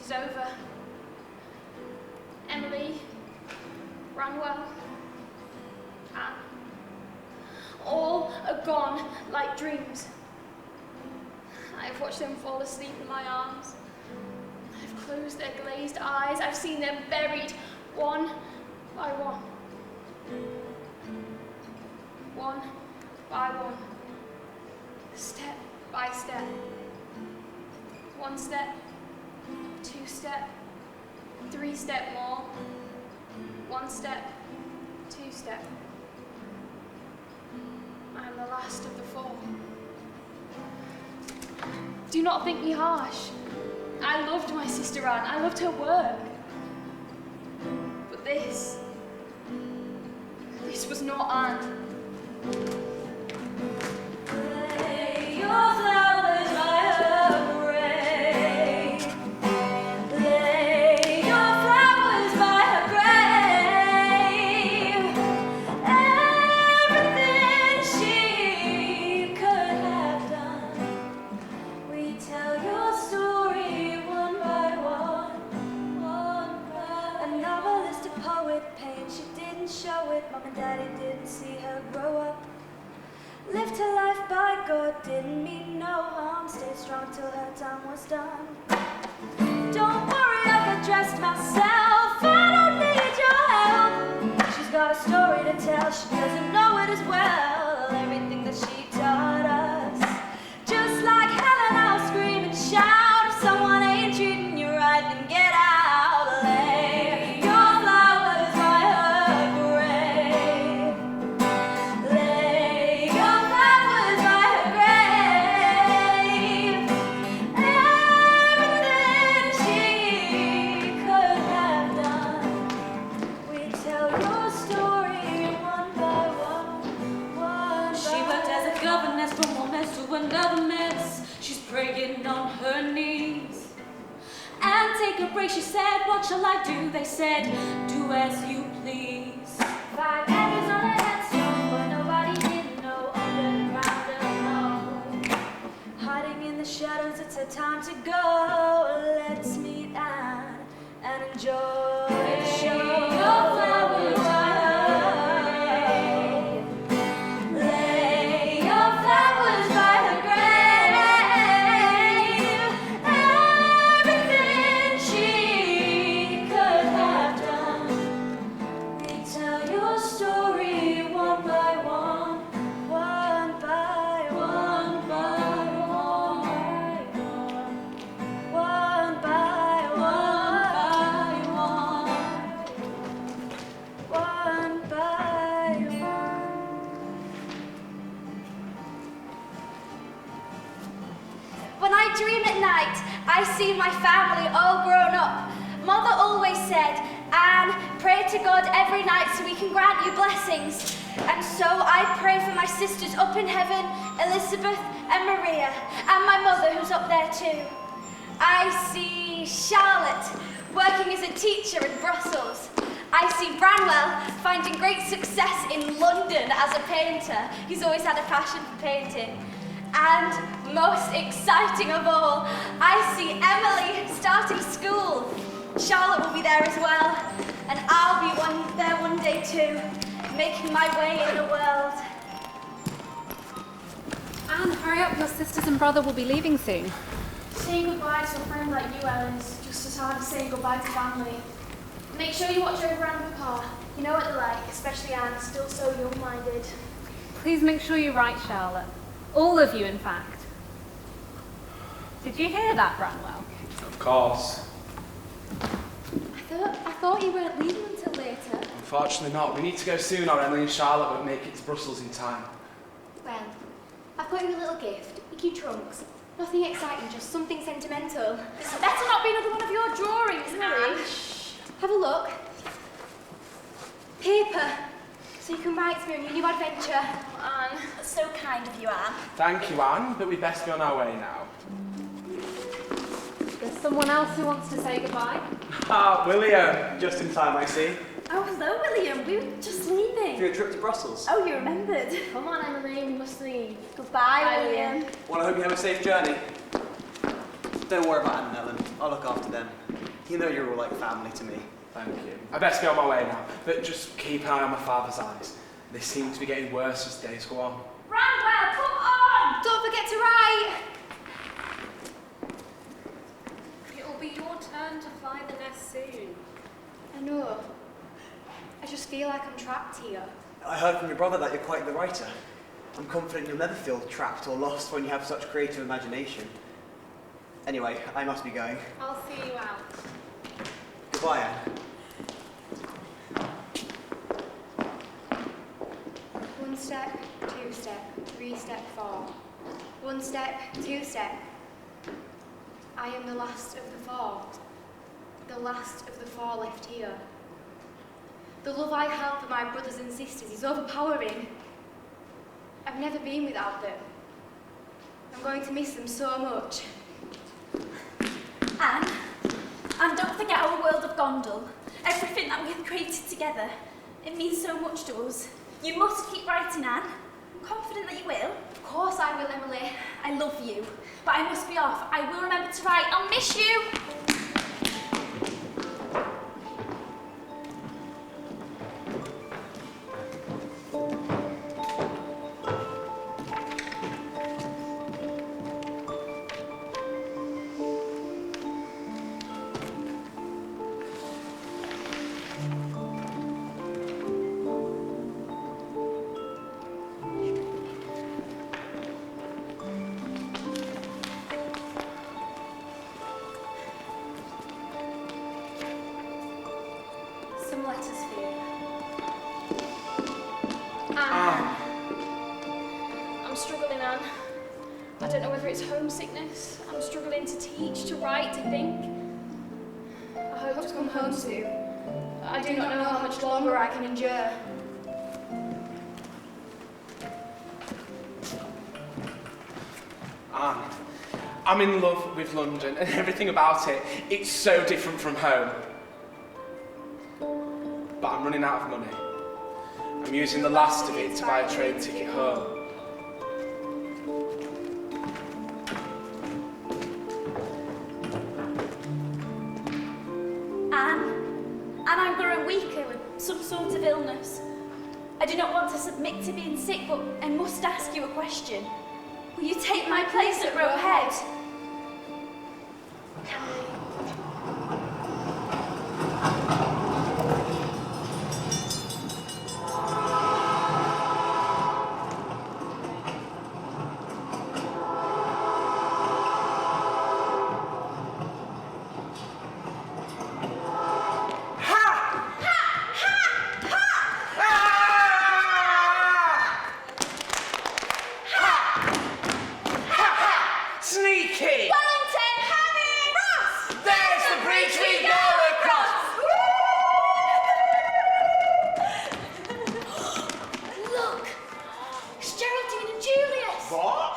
is over. Emily, Branwell, Anne, all are gone like dreams. I have watched them fall asleep in my arms. I've closed their glazed eyes. I've seen them buried one by one. One by one. Step by step. One step, two step, three step more. One step, two step. I am the last of the four. Do not think me harsh. I loved my sister Anne. I loved her work. But this was not Anne. Lay your flowers by her grave. Lay your flowers by her grave. Everything she could have done. We tell your story one by one, one by one. A novelist, a poet, pain, she didn't show it. Mom and Daddy didn't see her grow up. Lived her life by God, didn't mean no harm. Stayed strong till her time was done. Don't worry, I've addressed myself. I don't need your help. She's got a story to tell, she doesn't know it as well. Everything that she taught us. Just like Helen, I'll scream and shout. If someone ain't treating you right, then get out. Lay your flowers by her grave. Lay your flowers by her grave. Everything she could have done. We tell your story one by one, one by She worked as a governess from one mess to another mess. She's praying on her knees. And take a break, she said, what shall I do? They said, do as you please. 5 acres on a headstone, but nobody didn't know. Underground alone, hiding in the shadows, it's her time to go. Let's meet Anne and enjoy the show. Your flowers by her grave. Lay your flowers by her grave. Everything she could have done. We tell your story one by one, one by one, one by one, one by one, one by one. When I dream at night, I see my family all grown up. Mother always said, Anne, pray to God every night so he can grant you blessings. And so I pray for my sisters up in heaven, Elizabeth and Maria, and my mother who's up there too. I see Charlotte working as a teacher in Brussels. I see Branwell finding great success in London as a painter. He's always had a passion for painting. And most exciting of all, I see Emily starting school. Charlotte will be there as well, and I'll be there one day too, making my way in the world. Anne, hurry up, your sisters and brother will be leaving soon. Saying goodbye to a friend like you, Ellen, is just as hard as saying goodbye to family. Make sure you watch over Anne and Papa. You know what they're like, especially Anne, still so young-minded. Please make sure you write Charlotte. All of you, in fact. Did you hear that, Branwell? Of course. I thought you weren't leaving until later. Unfortunately not. We need to go soon or Emily and Charlotte won't make it to Brussels in time. Well, I've got you a little gift. Icky trunks. Nothing exciting, just something sentimental. This better not be another one of your drawings, Millie. Have a look. Paper. So you can write to me on your new adventure. Anne, That's so kind of you, Anne. Thank you, Anne, but we'd best be on our way now. There's someone else who wants to say goodbye. Ah, William. Just in time, I see. Oh, hello, William. We were just leaving. For your trip to Brussels. Oh, you remembered. come on, Emily, we must leave. Goodbye, Bye, William. Well, I hope you have a safe journey. Don't worry about Anne and Ellen. I'll look after them. You know you're all like family to me. Thank you. I best be on my way now, but just keep an eye on my father's eyes. They seem to be getting worse as days go on. Ranwell, come on! Don't forget to write! It'll be your turn to fly the nest soon. I know. I just feel like I'm trapped here. I heard from your brother that you're quite the writer. I'm confident you'll never feel trapped or lost when you have such creative imagination. Anyway, I must be going. I'll see you out. Goodbye, Anne. One step, two step, three step, four. One step, two step. I am the last of the four. The last of the four left here. The love I have for my brothers and sisters is overpowering. I've never been without them. I'm going to miss them so much. And don't forget our world of Gondal. Everything that we have created together. It means so much to us. You must keep writing, Anne. I'm confident that you will. Of course I will, Emily. I love you, but I must be off. I will remember to write. I'll miss you. Some letters for you. Anne. I'm struggling, Anne. I don't know whether it's homesickness. I'm struggling to teach, to write, to think. I hope to come home soon. I do not know how much longer I can endure. Anne, I'm in love with London and everything about it. It's so different from home. But I'm running out of money. I'm using the last of it to buy a train ticket home. Anne, I'm growing weaker with some sort of illness. I do not want to submit to being sick, but I must ask you a question. Will you take my place at Roe Head? Sneaky! Wellington, Harry, Ross! There's the bridge we go across! Look! It's Geraldine and Julius! What?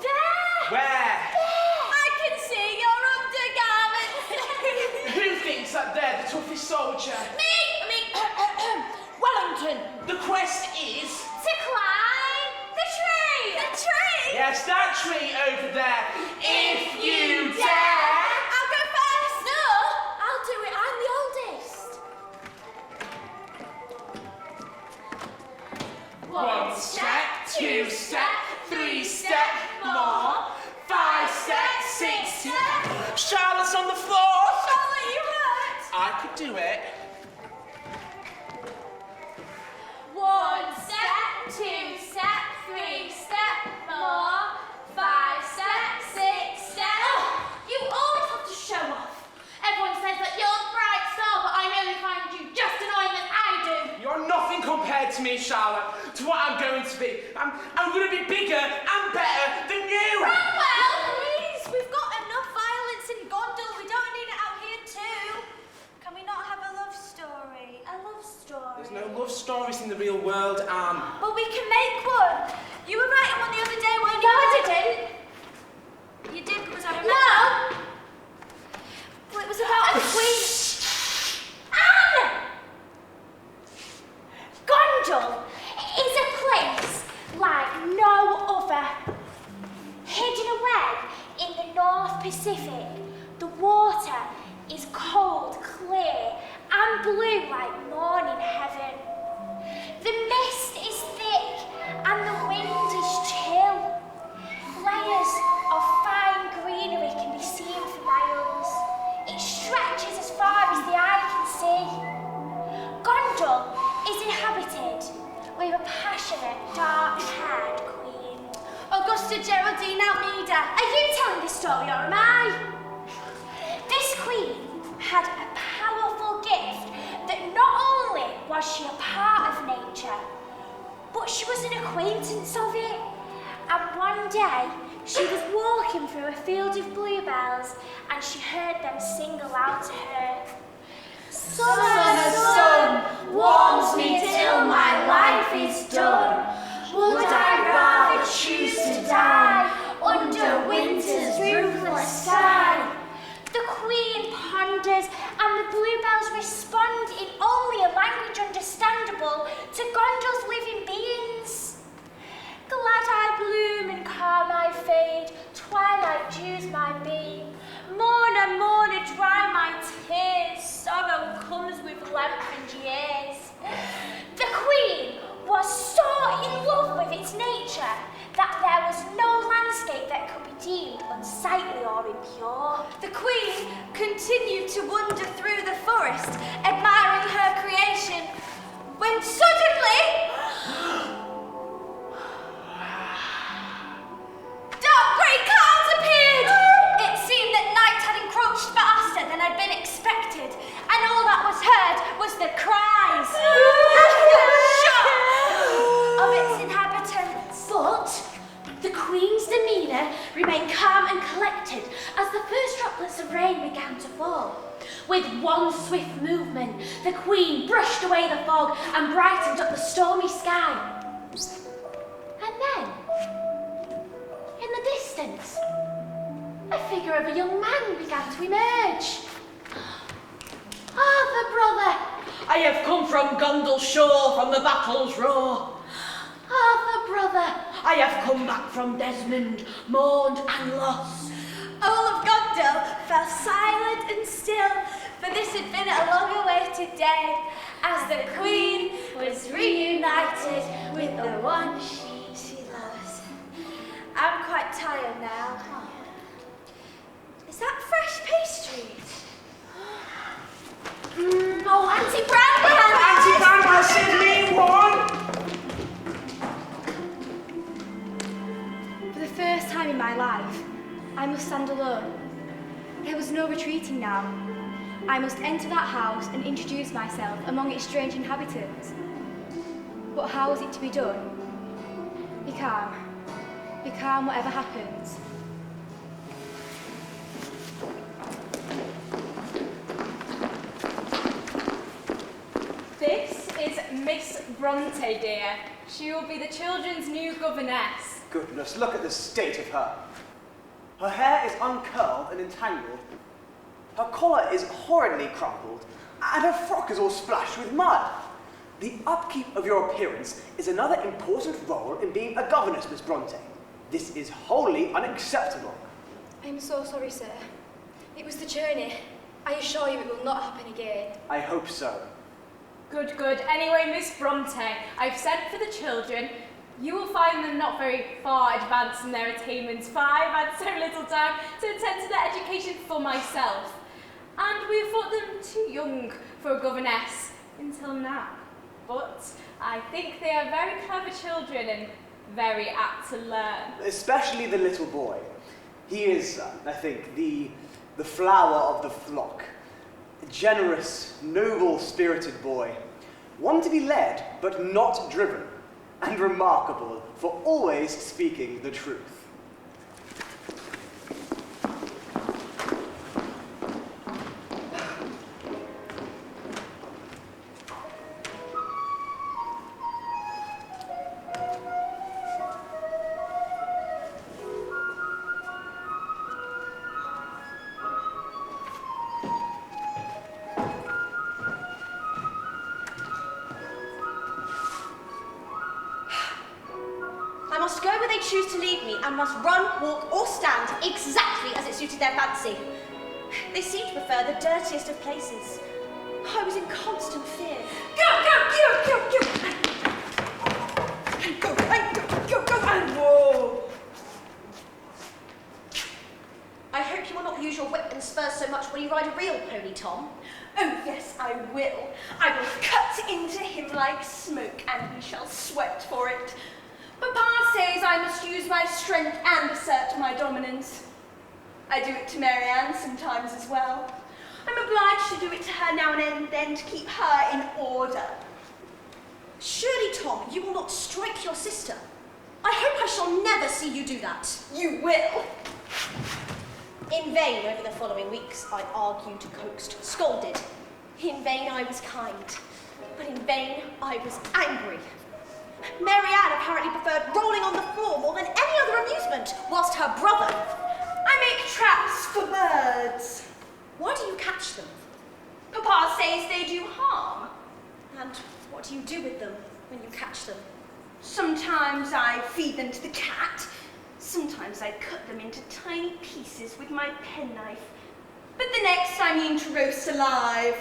There! Where? I can see your undergarments! Who thinks that they're the toughest soldier? Wellington! The quest is... To climb the tree! The tree! Yes, that tree over there. If you dare! I'll go first! No! I'll do it, I'm the oldest. One step, two step, three step more, 5 steps, 6 step. Charlotte's on the floor. Charlotte, you hurt! I could do it. 1 step, 2 step, 3 step more, 5 step, 6 step. Oh, you always have to show off. Everyone says that you're a bright star, but I know they find you just annoying as I do. You're nothing compared to me, Charlotte, to what I'm going to be. I'm going to be bigger and better than you. Ranwell, please, we've got enough violence in Gondal. We don't need it out here too. Can we not have a love story? A love story? There's no love stories in the real world, Anne. But we can make one. You were writing one the other day, weren't you? No, I didn't. You did because I remember. No. Well, it was about the Queen. Anne! Gondal is a place like no other. Hidden away in the North Pacific, the water is cold feeling like morning heaven. The mist is thick and the wind is chill. Layers of fine greenery can be seen for miles. It stretches as far as the eye can see. Gondal is inhabited with a passionate, dark-haired queen. Augusta Geraldine Almeida, are you telling this story or am I? This queen had a powerful gift that not only was she a part of nature, but she was an acquaintance of it. And one day, she was walking through a field of bluebells and she heard them sing aloud to her. Summer's sun warms me till my life is done. Would I rather choose to die under winter's ruthless sky? The queen ponders and the bluebells respond in only a language understandable to Gondal's living beings. Glad I bloom and calm I fade, twilight dews my beam. Mourner, mourner, dry my tears, sorrow comes with lengthened years. The queen was so in love with its nature that there was no landscape that could be deemed unsightly or impure. The queen continued to wander through the forest, admiring her creation, when suddenly dark grey clouds appeared. It seemed that night had encroached faster than had been expected, and all that was heard was the cries and the shock of its inhabitants. But the queen's demeanour remained calm and collected as the first droplets of rain began to fall. With one swift movement, the queen brushed away the fog and brightened up the stormy sky. And then, in the distance, a figure of a young man began to emerge. Arthur, brother! I have come from Gondal shore, from the battle's roar. Arthur, brother! I have come back from Desmond, mourned and lost. All of Gondal fell silent and still, for this had been a long-awaited day, as the queen was reunited with the one she loves. I'm quite tired now. Is that fresh pastry? Oh, Auntie Bramwell! Auntie Bramwell, send me one! For the first time in my life, I must stand alone. There was no retreating now. I must enter that house and introduce myself among its strange inhabitants. But how is it to be done? Be calm. Be calm whatever happens. This is Miss Bronte, dear. She will be the children's new governess. Goodness, look at the state of her. Her hair is uncurled and entangled. Her collar is horridly crumpled, and her frock is all splashed with mud. The upkeep of your appearance is another important role in being a governess, Miss Bronte. This is wholly unacceptable. I'm so sorry, sir. It was the journey. I assure you it will not happen again. I hope so. Good, good. Anyway, Miss Bronte, I've sent for the children. You will find them not very far advanced in their attainments, for I've had so little time to attend to their education for myself. And we have thought them too young for a governess until now. But I think they are very clever children and very apt to learn. Especially the little boy. He is, I think, the flower of the flock. A generous, noble-spirited boy. One to be led, but not driven. And remarkable for always speaking the truth. I must go where they choose to lead me, and must run, walk, or stand exactly as it suited their fancy. They seem to prefer the dirtiest of places. I was in constant fear. Go, and whoa! I hope you will not use your whip and spurs so much when you ride a real pony, Tom. Oh, yes, I will. I will cut into him like smoke, and he shall sweat for it. Papa says I must use my strength and assert my dominance. I do it to Marianne sometimes as well. I'm obliged to do it to her now and then to keep her in order. Surely, Tom, you will not strike your sister. I hope I shall never see you do that. You will. In vain over the following weeks I argued, coaxed, scolded. In vain I was kind, but in vain I was angry. Marianne apparently preferred rolling on the floor more than any other amusement, whilst her brother... I make traps for birds. Why do you catch them? Papa says they do harm. And what do you do with them when you catch them? Sometimes I feed them to the cat. Sometimes I cut them into tiny pieces with my penknife. But the next I mean to roast alive.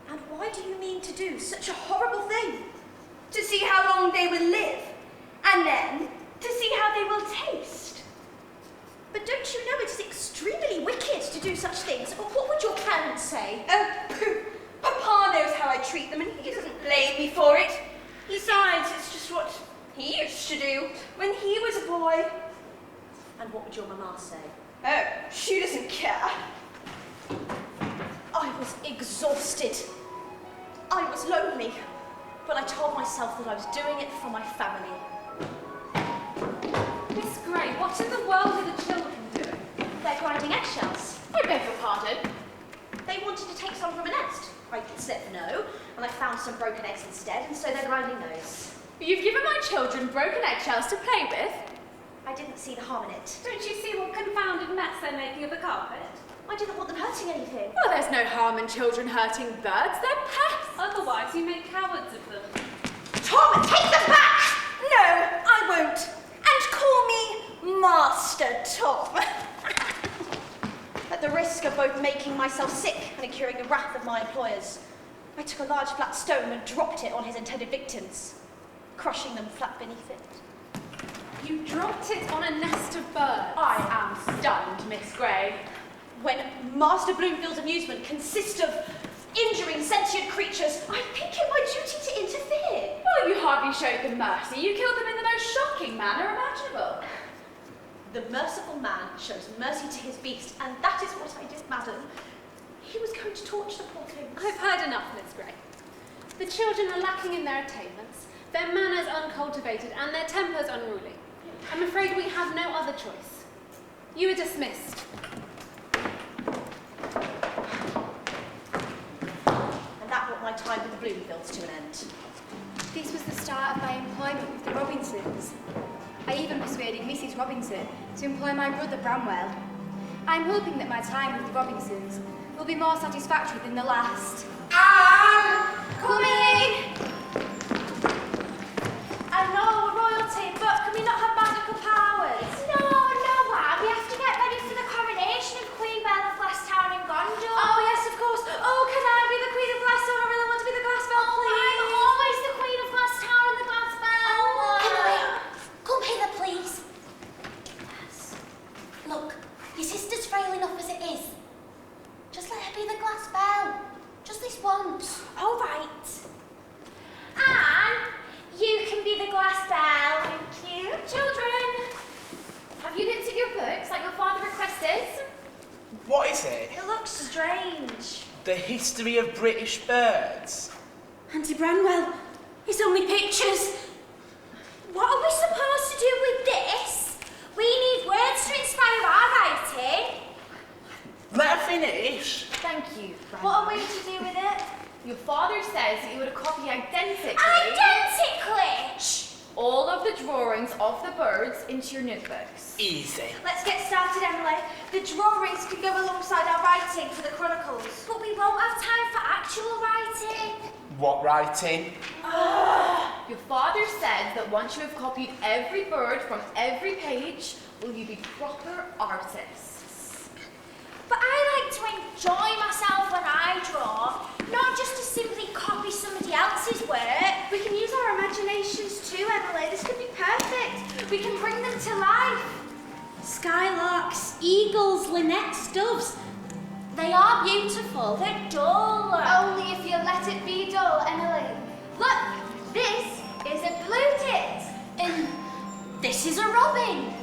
And why do you mean to do such a horrible thing? To see how long they will live. And then to see how they will taste. But don't you know it is extremely wicked to do such things? Or what would your parents say? Oh, pooh. Papa knows how I treat them and he doesn't blame me for it. Besides, it's just what he used to do when he was a boy. And what would your mama say? Oh, she doesn't care. I was exhausted. I was lonely. But I told myself that I was doing it for my family. Miss Gray, what in the world are the children doing? They're grinding eggshells. I beg your pardon. They wanted to take some from a nest. I said no, and I found some broken eggs instead, and so they're grinding those. You've given my children broken eggshells to play with. I didn't see the harm in it. Don't you see what confounded mess they're making of the carpet? I didn't want them hurting anything. Well, there's no harm in children hurting birds. They're pets. Otherwise, you make cowards of them. Tom, take them back! No, I won't. And call me Master Tom. At the risk of both making myself sick and incurring the wrath of my employers, I took a large flat stone and dropped it on his intended victims, crushing them flat beneath it. You dropped it on a nest of birds. I am stunned, Miss Gray. When Master Bloomfield's amusement consists of injuring sentient creatures, I think it my duty to interfere. Well, you hardly showed them mercy. You killed them in the most shocking manner imaginable. The merciful man shows mercy to his beast, and that is what I did, madam. He was going to torture the poor things. I've heard enough, Miss Gray. The children are lacking in their attainments, their manners uncultivated, and their tempers unruly. I'm afraid we have no other choice. You are dismissed. And that brought my time with the Bloomfields to an end. This was the start of my employment with the Robinsons. I even persuaded Mrs. Robinson to employ my brother Bramwell. I'm hoping that my time with the Robinsons will be more satisfactory than the last. Coming! I know we're royalty, but can we not have magical powers? No, Anne. We have to get ready for the coronation of Queen Belle of Glasstown and Gondor. Oh, yes, of course. Oh, can I be the Queen of Glasstown? I really want to be the Glassbell, please. I'm always the Queen of Glasstown and the Glassbell. Emily, come hither, please. Look, your sister's frail enough as it is. Just let her be the Glassbell. Just this once. all right. Anne, you can be the Glassbell. Thank you. Children, have you looked at your books like your father requested? What is it? It looks strange. The history of British birds. Auntie Branwell, it's only pictures. What are we supposed to do with this? We need words to inspire our writing. Let her finish. Thank you, Brandon. What are we to do with it? Your father says that you were to copy identically Identically! all of the drawings of the birds into your notebooks. Easy. Let's get started, Emily. The drawings can go alongside our writing for the chronicles. But we won't have time for actual writing. What writing? Your father said that once you have copied every bird from every page, will you be proper artists. But I like to enjoy myself when I draw. imaginations too, Emily. This could be perfect. We can bring them to life. Skylarks, eagles, linnets, doves. They are beautiful. They're dull. Only if you let it be dull, Emily. Look, this is a blue tit. And this is a robin.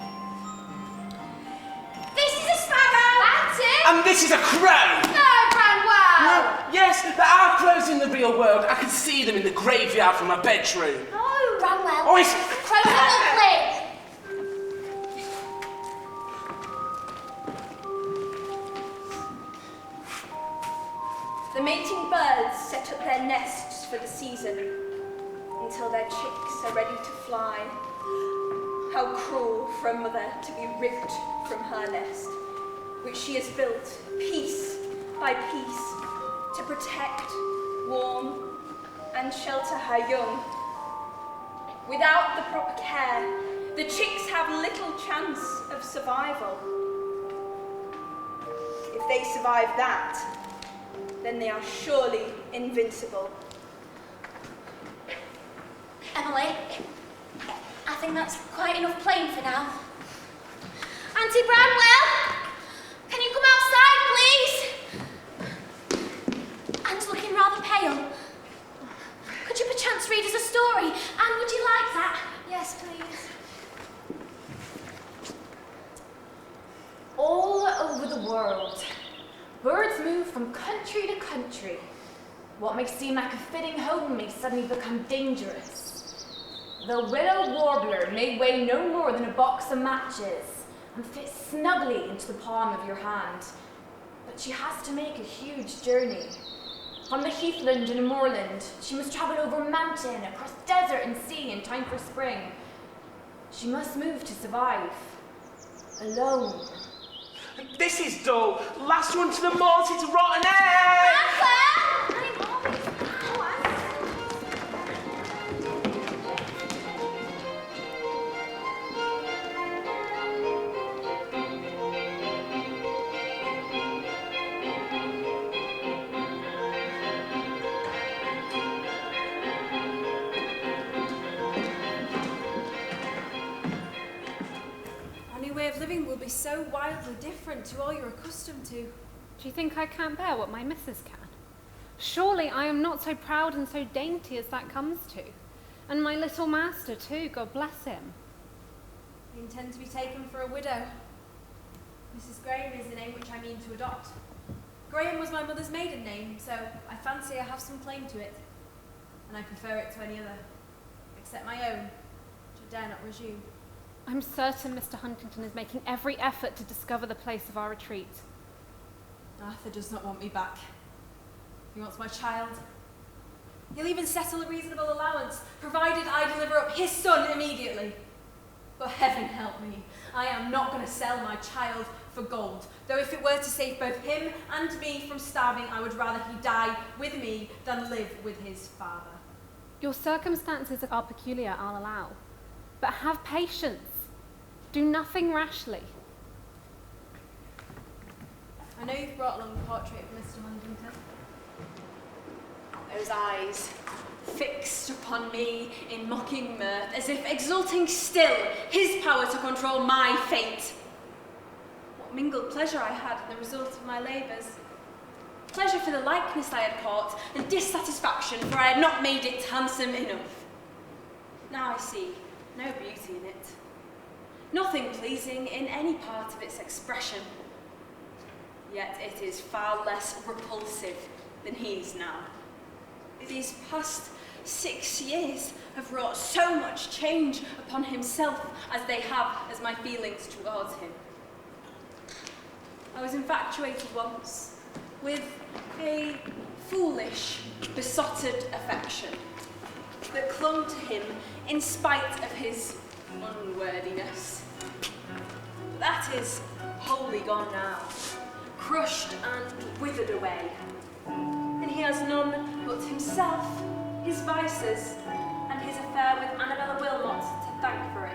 This is a sparrow. That's it. And this is a crow! No, Branwell. No, yes, there are crows in the real world. I can see them in the graveyard from my bedroom. No, Branwell, Oh, it's... crows are lovely. The mating birds set up their nests for the season until their chicks are ready to fly. How cruel for a mother to be ripped from her nest, which she has built piece by piece to protect, warm, and shelter her young. Without the proper care, the chicks have little chance of survival. If they survive that, then they are surely invincible. Emily, I think that's quite enough playing for now. Auntie Branwell, can you come outside, please? Anne's looking rather pale. Could you perchance read us a story? Anne, would you like that? Yes, please. All over the world, birds move from country to country. What may seem like a fitting home may suddenly become dangerous. The willow warbler may weigh no more than a box of matches and fit snugly into the palm of your hand. But she has to make a huge journey. From the heathland and moorland, she must travel over mountain, across desert and sea in time for spring. She must move to survive. Alone. This is dull. Last one to the malt, it's a rotten egg! Our new way of living will be so wildly different to all you're accustomed to. Do you think I can't bear what my missus can? Surely I am not so proud and so dainty as that comes to. And my little master too, God bless him. I intend to be taken for a widow. Mrs. Graham is the name which I mean to adopt. Graham was my mother's maiden name, so I fancy I have some claim to it. And I prefer it to any other, except my own, which I dare not resume. I'm certain Mr. Huntington is making every effort to discover the place of our retreat. Arthur does not want me back. He wants my child. He'll even settle a reasonable allowance, provided I deliver up his son immediately. But heaven help me, I am not going to sell my child for gold. Though if it were to save both him and me from starving, I would rather he die with me than live with his father. Your circumstances are peculiar, I'll allow. But have patience. Do nothing rashly. I know you've brought along the portrait of Mr. Huntington. Those eyes fixed upon me in mocking mirth, as if exulting still his power to control my fate. What mingled pleasure I had in the result of my labours. Pleasure for the likeness I had caught, and dissatisfaction for I had not made it handsome enough. Now I see no beauty in it. Nothing pleasing in any part of its expression. Yet it is far less repulsive than he is now. These past 6 years have wrought so much change upon himself as they have as my feelings towards him. I was infatuated once with a foolish, besotted affection that clung to him in spite of his unworthiness. But that is wholly gone now, crushed and withered away. And he has none but himself, his vices, and his affair with Annabella Wilmot to thank for it.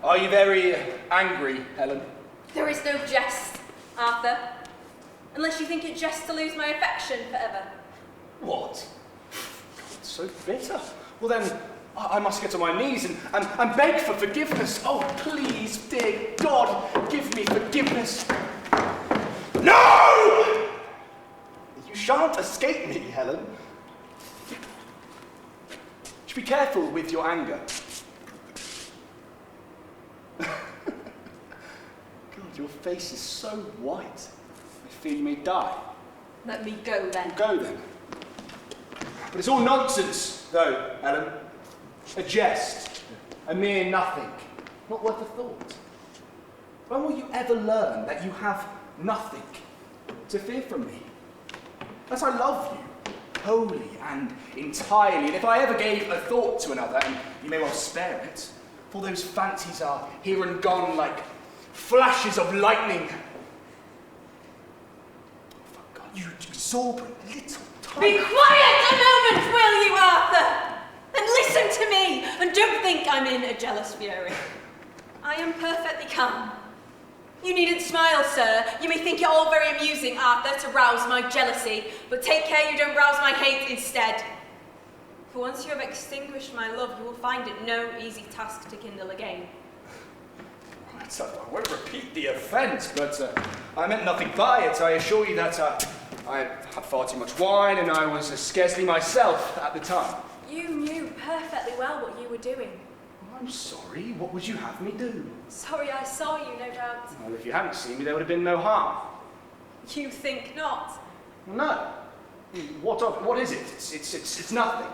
Are you very angry, Helen? There is no jest, Arthur. Unless you think it just to lose my affection forever. What? God, so bitter. Well then, I must get on my knees and beg for forgiveness. Oh, please, dear God, give me forgiveness. No! You shan't escape me, Helen. You should be careful with your anger. God, your face is so white. I fear you may die. Let me go then. Go then. But it's all nonsense, though, Helen. A jest. A mere nothing. Not worth a thought. When will you ever learn that you have nothing to fear from me? That I love you, wholly and entirely, and if I ever gave a thought to another, and you may well spare it, for those fancies are here and gone like flashes of lightning. For God, you exorbitant little tiny... Be quiet a moment, will you, Arthur? And listen to me, and don't think I'm in a jealous fury. I am perfectly calm. You needn't smile, sir. You may think it all very amusing, Arthur, to rouse my jealousy, but take care you don't rouse my hate instead. For once you have extinguished my love, you will find it no easy task to kindle again. Right, I won't repeat the offence, but I meant nothing by it. I assure you that I had far too much wine, and I was scarcely myself at the time. You knew perfectly well what you were doing. I'm sorry. What would you have me do? Sorry I saw you, no doubt. Well, if you hadn't seen me, there would have been no harm. You think not? No. What is it? It's nothing.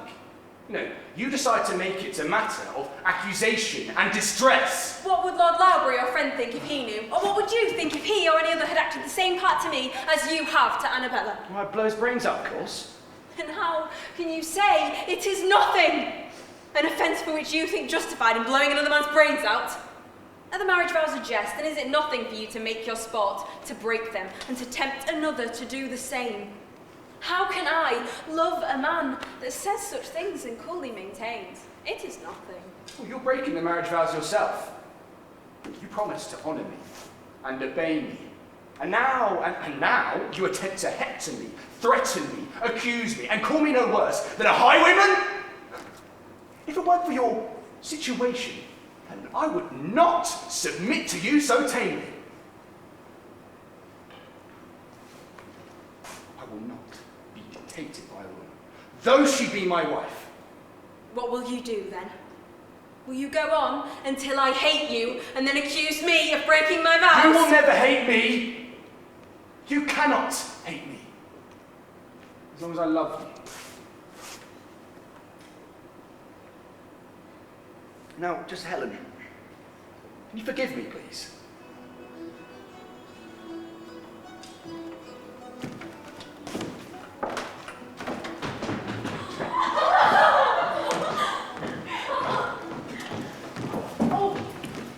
You know, you decide to make it a matter of accusation and distress. What would Lord Lowbury, your friend, think if he knew? Or what would you think if he or any other had acted the same part to me as you have to Annabella? Well, I'd blow his brains out, of course. And how can you say it is nothing? An offence for which you think justified in blowing another man's brains out? Are the marriage vows a jest, and is it nothing for you to make your sport, to break them, and to tempt another to do the same? How can I love a man that says such things and coolly maintains? It is nothing. Well, you're breaking the marriage vows yourself. You promised to honour me and obey me. And now you attempt to hector me, threaten me, accuse me, and call me no worse than a highwayman? If it weren't for your situation, then I would not submit to you so tamely. I will not be dictated by a woman, though she be my wife. What will you do then? Will you go on until I hate you and then accuse me of breaking my vows? You will never hate me. You cannot hate me. As long as I love you. Now, just Helen, can you forgive me, please? Oh,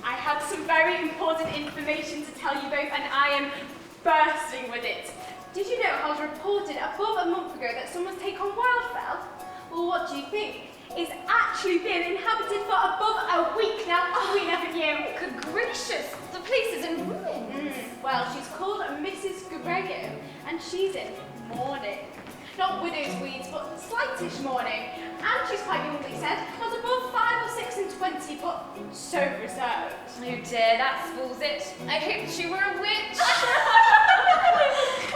I have some very important information to tell you both, and I am bursting with it. Did you know how it was reported above a month ago that someone's take on Wildfell? Well, what do you think? It's actually been inhabited for above a week now. Oh, we never knew. Good gracious, the place is in ruins. Well, she's called Mrs. Grego, and she's in mourning. Not widow's weeds, but slightish mourning. And she's quite youngly said, not above 5 or 6 and 20, but so reserved. Oh dear, that spoils it. I hoped she were a witch.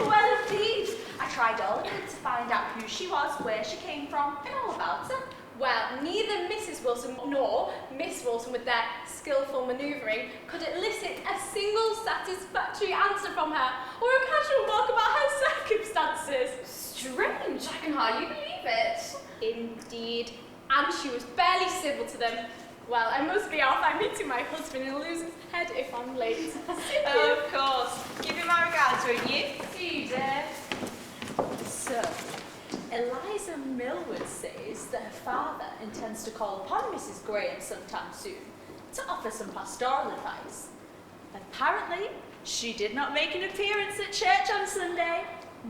Well, indeed. I tried all I could to find out who she was, where she came from, and all about her. Well, neither Mrs. Wilson nor Miss Wilson, with their skillful manoeuvring, could elicit a single satisfactory answer from her, or a casual remark about her circumstances. Strange, I can hardly believe it. Indeed. And she was barely civil to them. Well, I must be off. I'm meeting my husband and he'll lose his head if I'm late. Of course. Give me my regards, won't you? See you, dear. So, Eliza Millward says that her father intends to call upon Mrs. Graham sometime soon to offer some pastoral advice. Apparently, she did not make an appearance at church on Sunday.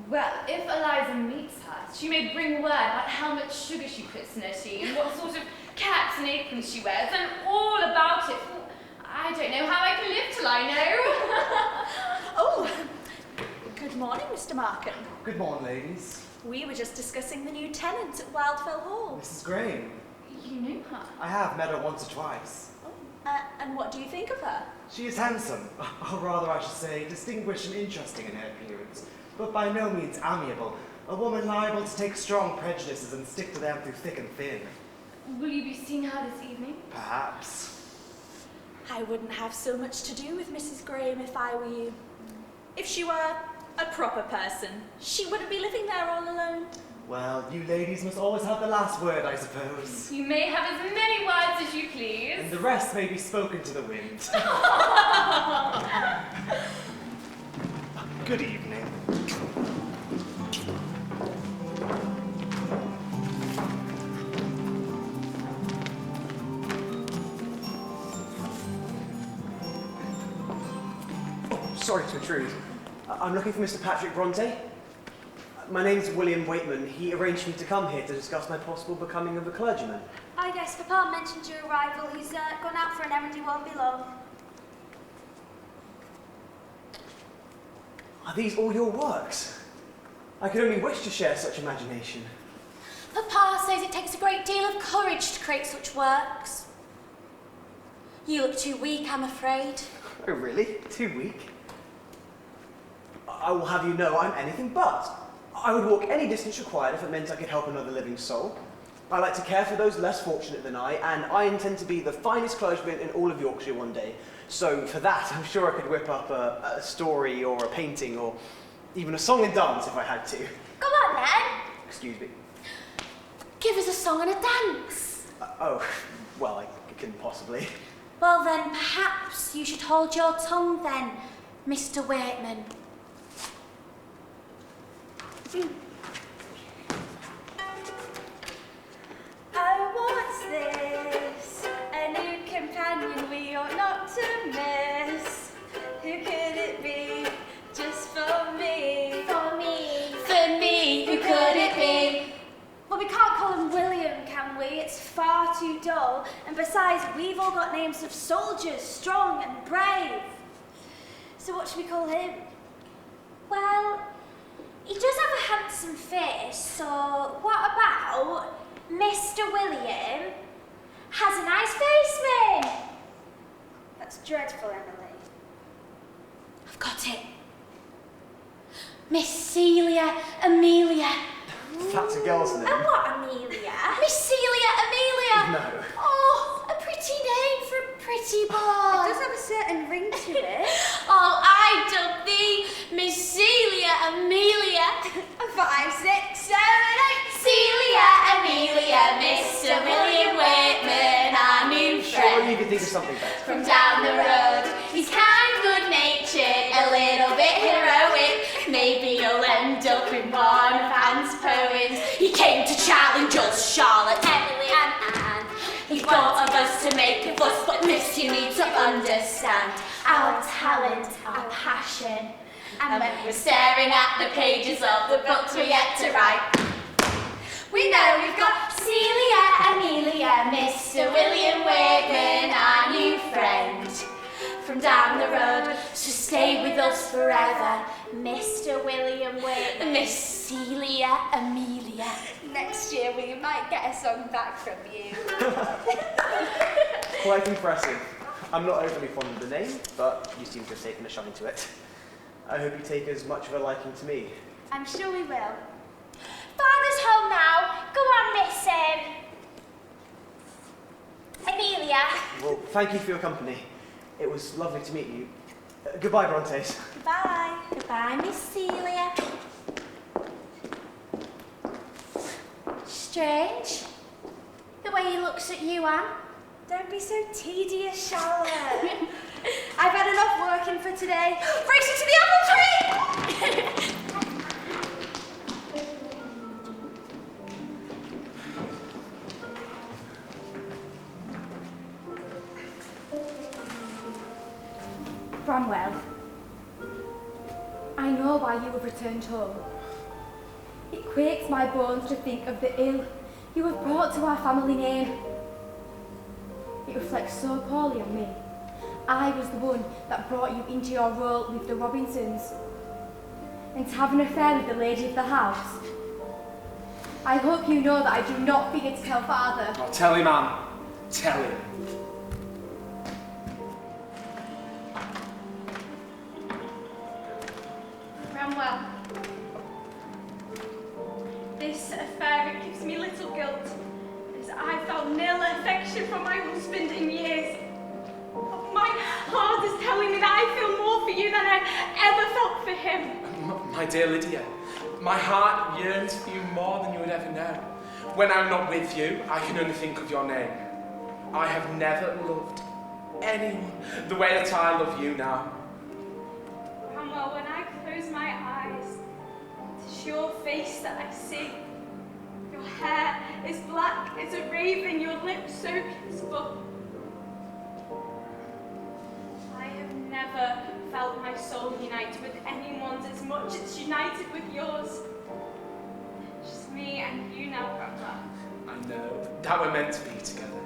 Well, if Eliza meets her, she may bring word about how much sugar she puts in her tea and what sort of caps and aprons she wears, and all about it. I don't know how I can live till I know. Oh, good morning, Mr. Markham. Good morning, ladies. We were just discussing the new tenant at Wildfell Hall. Mrs. Graham. You knew her? I have met her once or twice. And what do you think of her? She is handsome, or rather I should say, distinguished and interesting in her appearance, but by no means amiable. A woman liable to take strong prejudices and stick to them through thick and thin. Will you be seeing her this evening? Perhaps. I wouldn't have so much to do with Mrs. Graham if I were you. If she were a proper person, she wouldn't be living there all alone. Well, you ladies must always have the last word, I suppose. You may have as many words as you please. And the rest may be spoken to the wind. Good evening. Sorry to intrude. I'm looking for Mr. Patrick Bronte. My name's William Waitman. He arranged for me to come here to discuss my possible becoming of a clergyman. I guess Papa mentioned your arrival. He's gone out for an errand. He won't be long. Are these all your works? I could only wish to share such imagination. Papa says it takes a great deal of courage to create such works. You look too weak, I'm afraid. Oh, really? Too weak? I will have you know I'm anything but. I would walk any distance required if it meant I could help another living soul. I like to care for those less fortunate than I, and I intend to be the finest clergyman in all of Yorkshire one day. So for that, I'm sure I could whip up a story or a painting or even a song and dance if I had to. Go on then. Excuse me. Give us a song and a dance. Oh, well, I couldn't possibly. Well then, perhaps you should hold your tongue then, Mr. Waitman. Oh, what's this? A new companion we ought not to miss. Who could it be? Just for me. For me. For me, who could it be? Well, we can't call him William, can we? It's far too dull. And besides, we've all got names of soldiers, strong and brave. So what should we call him? Well, he does have a handsome face, so what about Mr. William has a nice face, man? That's dreadful, Emily. I've got it. Miss Celia Amelia. That's a girl's name. And what, Amelia? Miss Celia Amelia. No. Oh, a pretty name for a pretty It boy. does have a certain ring to it. Oh, I dub thee Miss Celia Amelia. 5, 6, 7, 8. Celia Amelia, Mr. William Waitman, our new Sure, friend. you could think of something better. From down the road, he's kind, good-natured, a little bit heroic. Maybe he'll end up in one of Anne's poems. He came to challenge us, Charlotte, Emily and Anne. He thought of us to make a fuss, but miss, you need to understand our talent, our passion. And when we're staring at the pages of the books we're yet to write, we know we've got Celia Amelia, Mr. William Waitman, our new friend. From down the road, so stay with us forever, Mr. William Waitman, Miss Celia Amelia. Next year we might get a song back from you. Quite impressive. I'm not overly fond of the name, but you seem to have taken a shine to it. I hope you take as much of a liking to me. I'm sure we will. Father's home now. Go on, Miss Amelia. Well, thank you for your company. It was lovely to meet you. Goodbye, Brontes. Goodbye. Goodbye, Miss Celia. Strange, the way he looks at you, Anne. Don't be so tedious, Charlotte. I've had enough working for today. Race you to the apple tree! Bramwell, I know why you have returned home. It quakes my bones to think of the ill you have brought to our family name. It reflects so poorly on me. I was the one that brought you into your role with the Robinsons. and to have an affair with the lady of the house. I hope you know that I do not fear to tell father. Oh, tell him, Anne. Tell him. Ramwell, this affair, it gives me little guilt, as I felt nil affection for my husband in years. My heart is telling me that I feel more for you than I ever felt for him. My dear Lydia, my heart yearns for you more than you would ever know. When I'm not with you, I can only think of your name. I have never loved anyone the way that I love you now. Ramwell, when I close my eyes, it's your face that I see. Your hair is black as a raven, your lips so peaceful. I have never felt my soul unite with anyone's as much as it's united with yours. Just me and you now, Ramwell. I know that we're meant to be together,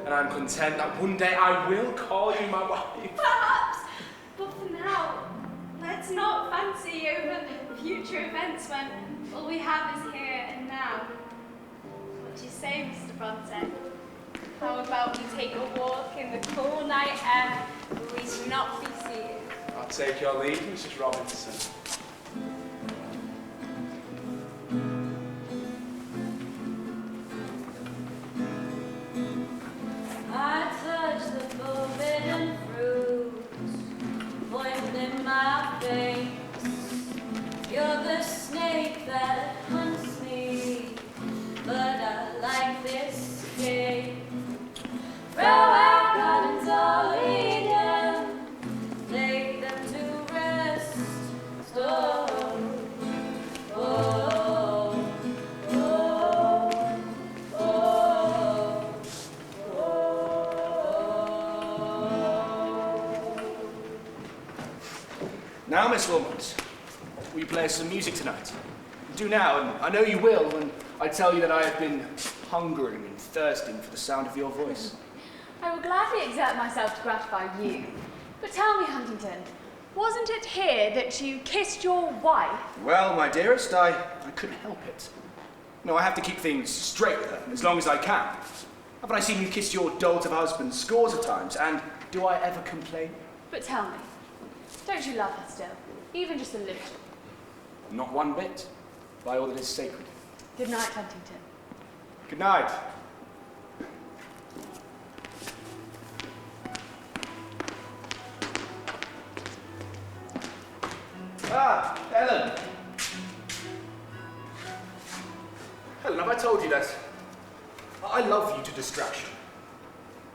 and I'm content that one day I will call you my wife. Perhaps, but for now, let's not fancy over future events when all we have is here and now. What do you say, Mr. Bronte? How about we take a walk in the cool night air where we should not be seen? I'll take your leave, Mrs. Robinson. I touch the forbidden fruit, poison in my face. You're the snake that hunts me, but I like this game. Throw our gardens all Eden, lay them to rest. Oh, oh, oh, oh, Now, Miss Wilmot, will you play us some music tonight? Do now, and I know you will when I tell you that I have been hungering and thirsting for the sound of your voice. I will gladly exert myself to gratify you. But tell me, Huntington, wasn't it here that you kissed your wife? Well, my dearest, I couldn't help it. No, I have to keep things straight with her as long as I can. Haven't I seen you kiss your dolt of a husband scores of times, and do I ever complain? But tell me, don't you love her still? Even just a little? Not one bit, by all that is sacred. Good night, Huntington. Good night. Ah, Ellen. Helen, have I told you that I love you to distraction?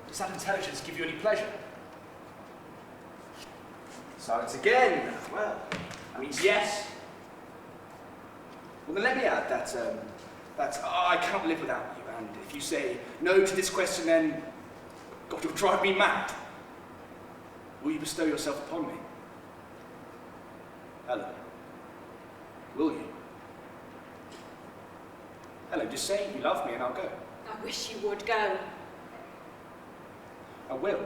Does that intelligence give you any pleasure? Silence again. Well, that means yes. Well, then let me add that I cannot live without you, and if you say no to this question, then God, you'll drive me mad. Will you bestow yourself upon me? Ellen, will you? Ellen, just say you love me and I'll go. I wish you would go. I will.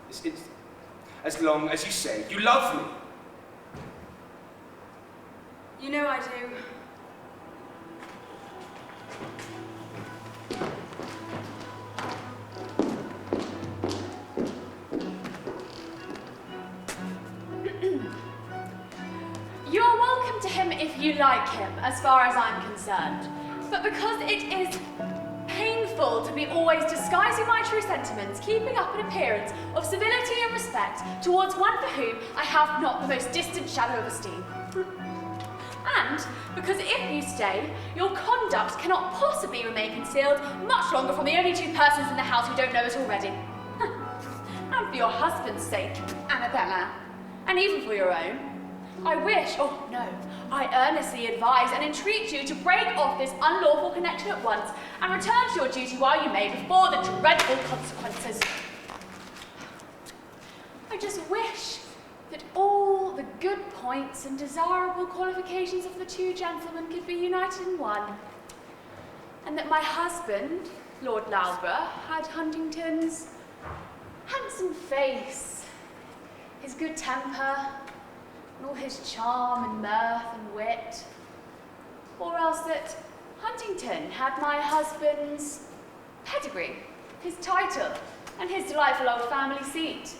It's as long as you say you love me. You know I do. You're welcome to him if you like him, as far as I'm concerned. But because it is painful to be always disguising my true sentiments, keeping up an appearance of civility and respect towards one for whom I have not the most distant shadow of esteem. And because if you stay, your conduct cannot possibly remain concealed much longer from the only two persons in the house who don't know it already. And for your husband's sake, Annabella, and even for your own, I wish, oh no, I earnestly advise and entreat you to break off this unlawful connection at once and return to your duty while you may before the dreadful consequences. I just wish that all the good points and desirable qualifications of the two gentlemen could be united in one, and that my husband, Lord Loughborough, had Huntington's handsome face, his good temper, and all his charm and mirth and wit. Or else that Huntington had my husband's pedigree, his title, and his delightful old family seat.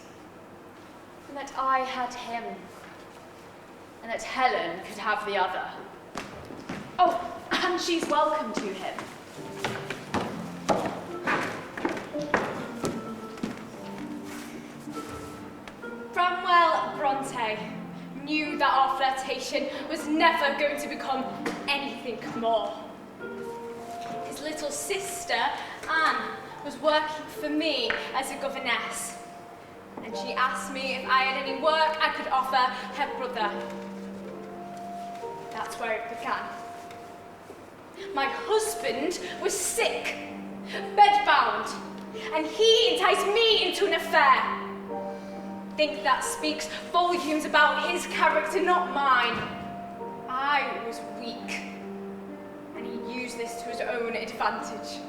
And that I had him, and that Helen could have the other. Oh, and she's welcome to him. Bramwell Bronte knew that our flirtation was never going to become anything more. His little sister, Anne, was working for me as a governess, and she asked me if I had any work I could offer her brother. That's where it began. My husband was sick, bedbound, and he enticed me into an affair. I think that speaks volumes about his character, not mine. I was weak, and he used this to his own advantage.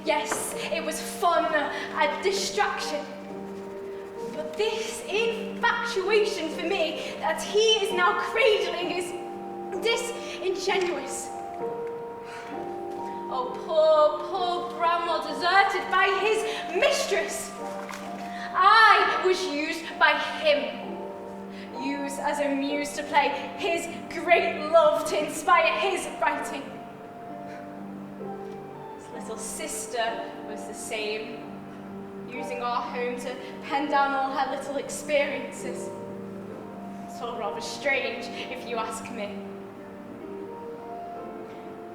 Yes, it was fun, a distraction. But this infatuation for me that he is now cradling is disingenuous. Oh, poor Bramwell, deserted by his mistress. I was used by him, used as a muse to play his great love to inspire his writing. His little sister was the same, using our home to pen down all her little experiences. It's all rather strange, if you ask me.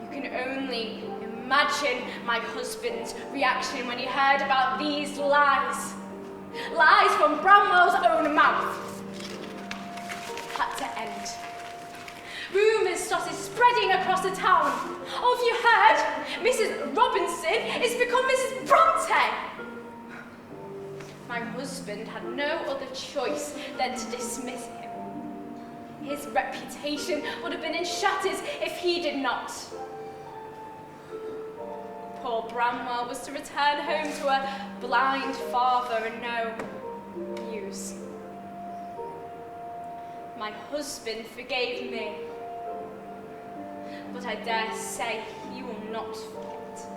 You can only imagine my husband's reaction when he heard about these lies. Lies from Bramwell's own mouth. Had to end. Rumours started spreading across the town. Oh, have you heard? Mrs. Robinson has become Mrs. Bronte. My husband had no other choice than to dismiss him. His reputation would have been in shatters if he did not. Poor Bramwell was to return home to a blind father and no muse. My husband forgave me, but I dare say he will not forget.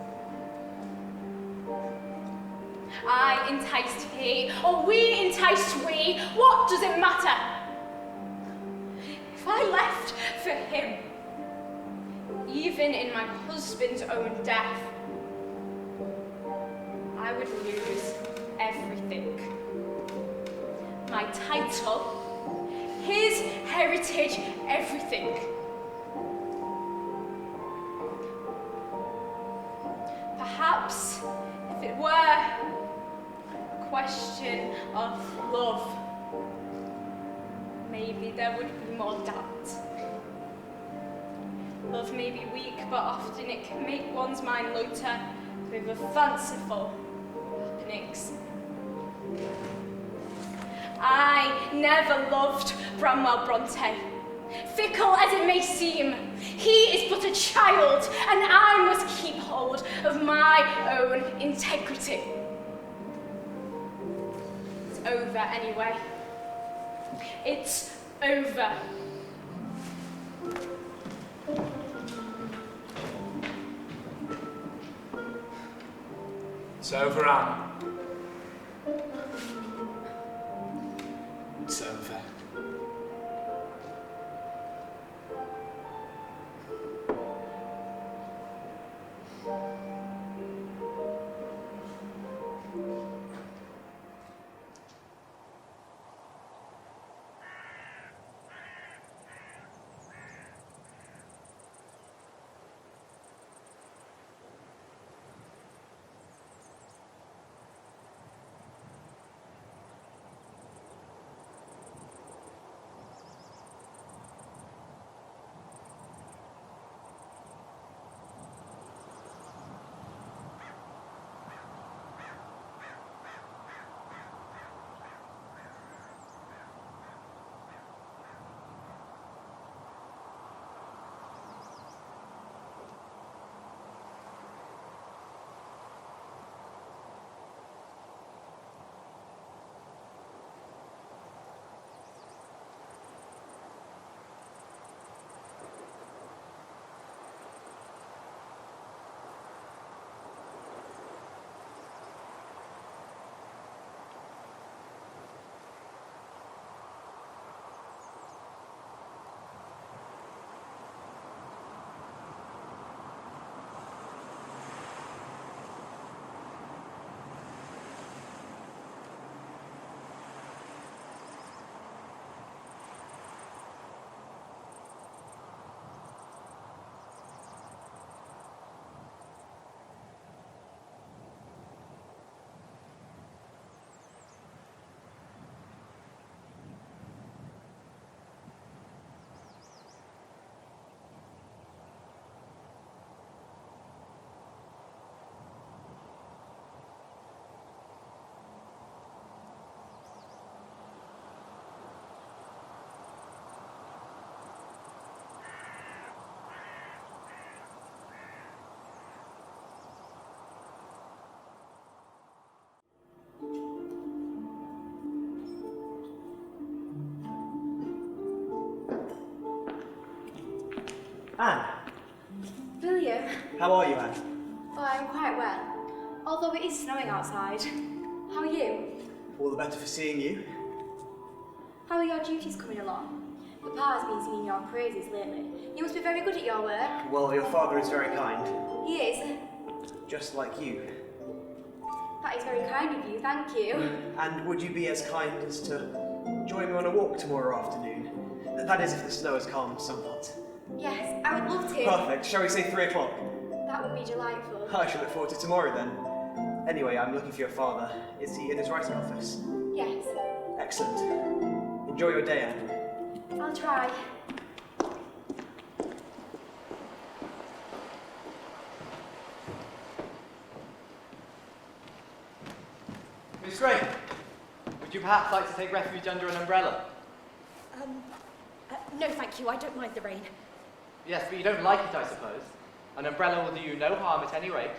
I enticed he, or we enticed we, what does it matter? If I left for him, even in my husband's own death, I would lose everything. My title, his heritage, everything. Perhaps if it were a question of love, maybe there would be more doubt. Love may be weak, but often it can make one's mind loiter with a fanciful happenings. I never loved Bramwell Bronte. Fickle as it may seem, he is but a child, and I must keep hold of my own integrity. It's over anyway. It's over. It's over, Anne. It's over. Anne, William. how are you, Anne? Oh, I'm quite well. Although it is snowing outside. How are you? All the better for seeing you. How are your duties coming along? Papa's been singing your praises lately. You must be very good at your work. Well, your father is very kind. He is. Just like you. That is very kind of you, thank you. And would you be as kind as to join me on a walk tomorrow afternoon? That is, if the snow has calmed somewhat. Yes, I would love to. Perfect. Shall we say 3 o'clock? That would be delightful. I shall look forward to tomorrow then. Anyway, I'm looking for your father. Is he in his writing office? Yes, Excellent. Enjoy your day, Anne. I'll try. Miss Gray, would you perhaps like to take refuge under an umbrella? No, thank you. I don't mind the rain. Yes, but you don't like it, I suppose. An umbrella will do you no harm at any rate.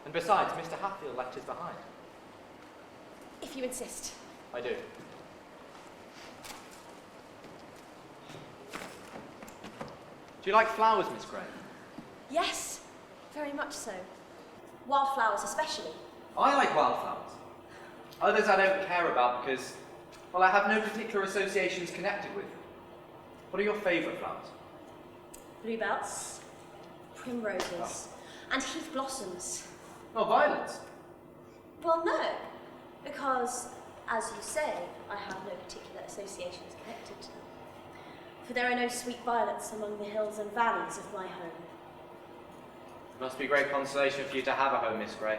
And besides, Mr. Hatfield left his behind. If you insist. I do. Do you like flowers, Miss Gray? Yes, very much so. Wildflowers especially. I like wildflowers. Others I don't care about because, well, I have no particular associations connected with them. What are your favourite flowers? Bluebells, primroses, and heath blossoms. Oh, violets. Well, no, because, as you say, I have no particular associations connected to them. For there are no sweet violets among the hills and valleys of my home. It must be great consolation for you to have a home, Miss Gray.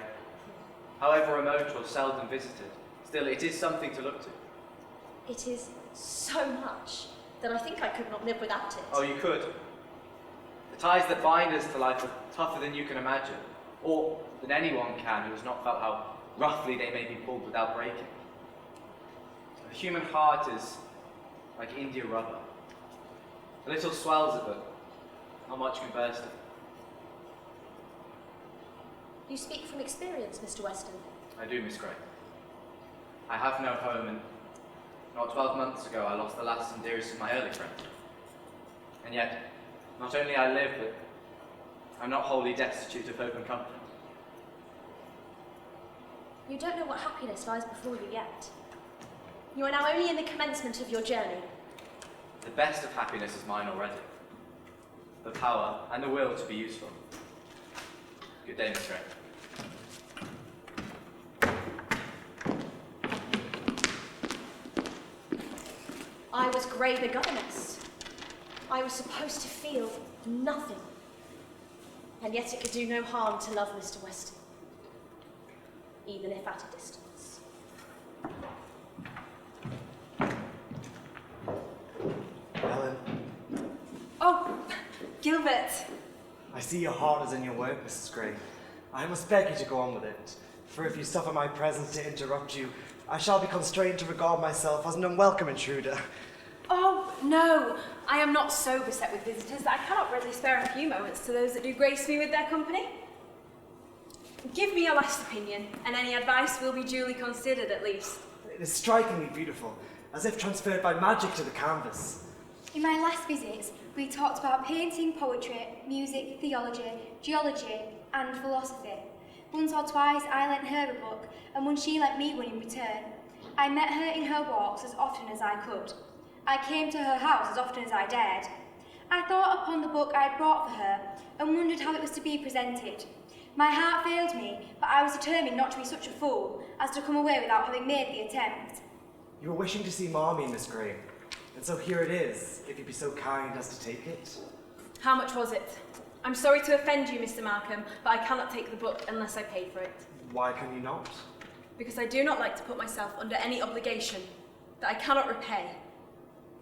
However remote or seldom visited, still it is something to look to. It is so much that I think I could not live without it. Oh, you could. The ties that bind us to life are tougher than you can imagine, or than anyone can who has not felt how roughly they may be pulled without breaking. The human heart is like India rubber. A little swells it, but not much can burst it. You speak from experience, Mr. Weston. I do, Miss Gray. I have no home, and not 12 months ago I lost the last and dearest of my early friends. And yet, not only I live, but I'm not wholly destitute of hope and comfort. You don't know what happiness lies before you yet. You are now only in the commencement of your journey. The best of happiness is mine already. The power and the will to be useful. Good day, Miss Gray. I was Gray the governess. I was supposed to feel nothing. And yet it could do no harm to love Mr. Weston, even if at a distance. Ellen, Oh, Gilbert. I see your heart is in your work, Mrs. Gray. I must beg you to go on with it, for if you suffer my presence to interrupt you, I shall be constrained to regard myself as an unwelcome intruder. Oh, no. I am not so beset with visitors that I cannot readily spare a few moments to those that do grace me with their company. Give me your last opinion, and any advice will be duly considered at least. It is strikingly beautiful, as if transferred by magic to the canvas. In my last visits, we talked about painting, poetry, music, theology, geology, and philosophy. Once or twice I lent her a book, and once she lent me one in return. I met her in her walks as often as I could. I came to her house as often as I dared. I thought upon the book I had brought for her, and wondered how it was to be presented. My heart failed me, but I was determined not to be such a fool as to come away without having made the attempt. You were wishing to see Marmee, Miss Gray, and so here it is, if you'd be so kind as to take it. How much was it? I'm sorry to offend you, Mr. Markham, but I cannot take the book unless I pay for it. Why can you not? Because I do not like to put myself under any obligation that I cannot repay.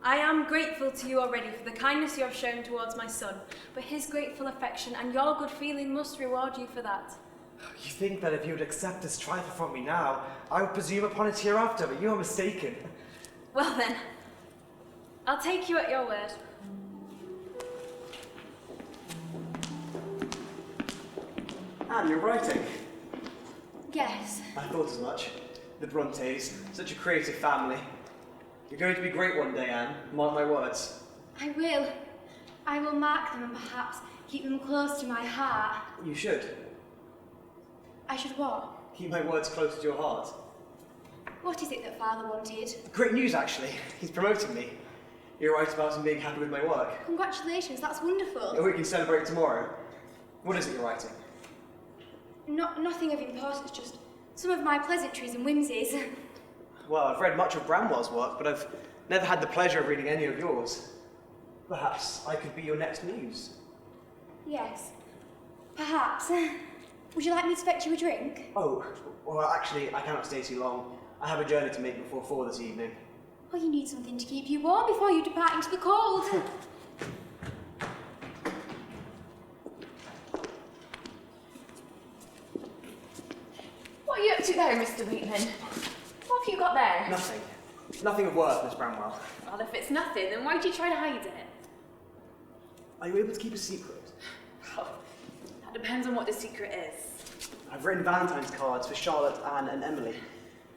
I am grateful to you already for the kindness you have shown towards my son, but his grateful affection and your good feeling must reward you for that. You think that if you would accept this trifle from me now, I would presume upon it hereafter, but you are mistaken. Well then, I'll take you at your word. Anne, you're writing. Yes. I thought as much. The Brontes, such a creative family. You're going to be great one day, Anne. Mark my words. I will. I will mark them and perhaps keep them close to my heart. You should. I should what? Keep my words close to your heart. What is it that Father wanted? Great news, actually. He's promoting me. You're right about him being happy with my work. Congratulations, that's wonderful. We can celebrate tomorrow. What is it you're writing? Nothing of importance, just some of my pleasantries and whimsies. Well, I've read much of Bramwell's work, but I've never had the pleasure of reading any of yours. Perhaps I could be your next muse. Yes, perhaps. Would you like me to fetch you a drink? Oh, well, actually, I cannot stay too long. I have a journey to make before 4 this evening. Oh, you need something to keep you warm before you depart into the cold. What are you up to there, Mr. Wheatman? What have you got there? Nothing. Nothing of worth, Miss Bramwell. Well, if it's nothing, then why do you try to hide it? Are you able to keep a secret? Oh, that depends on what the secret is. I've written Valentine's cards for Charlotte, Anne, and Emily.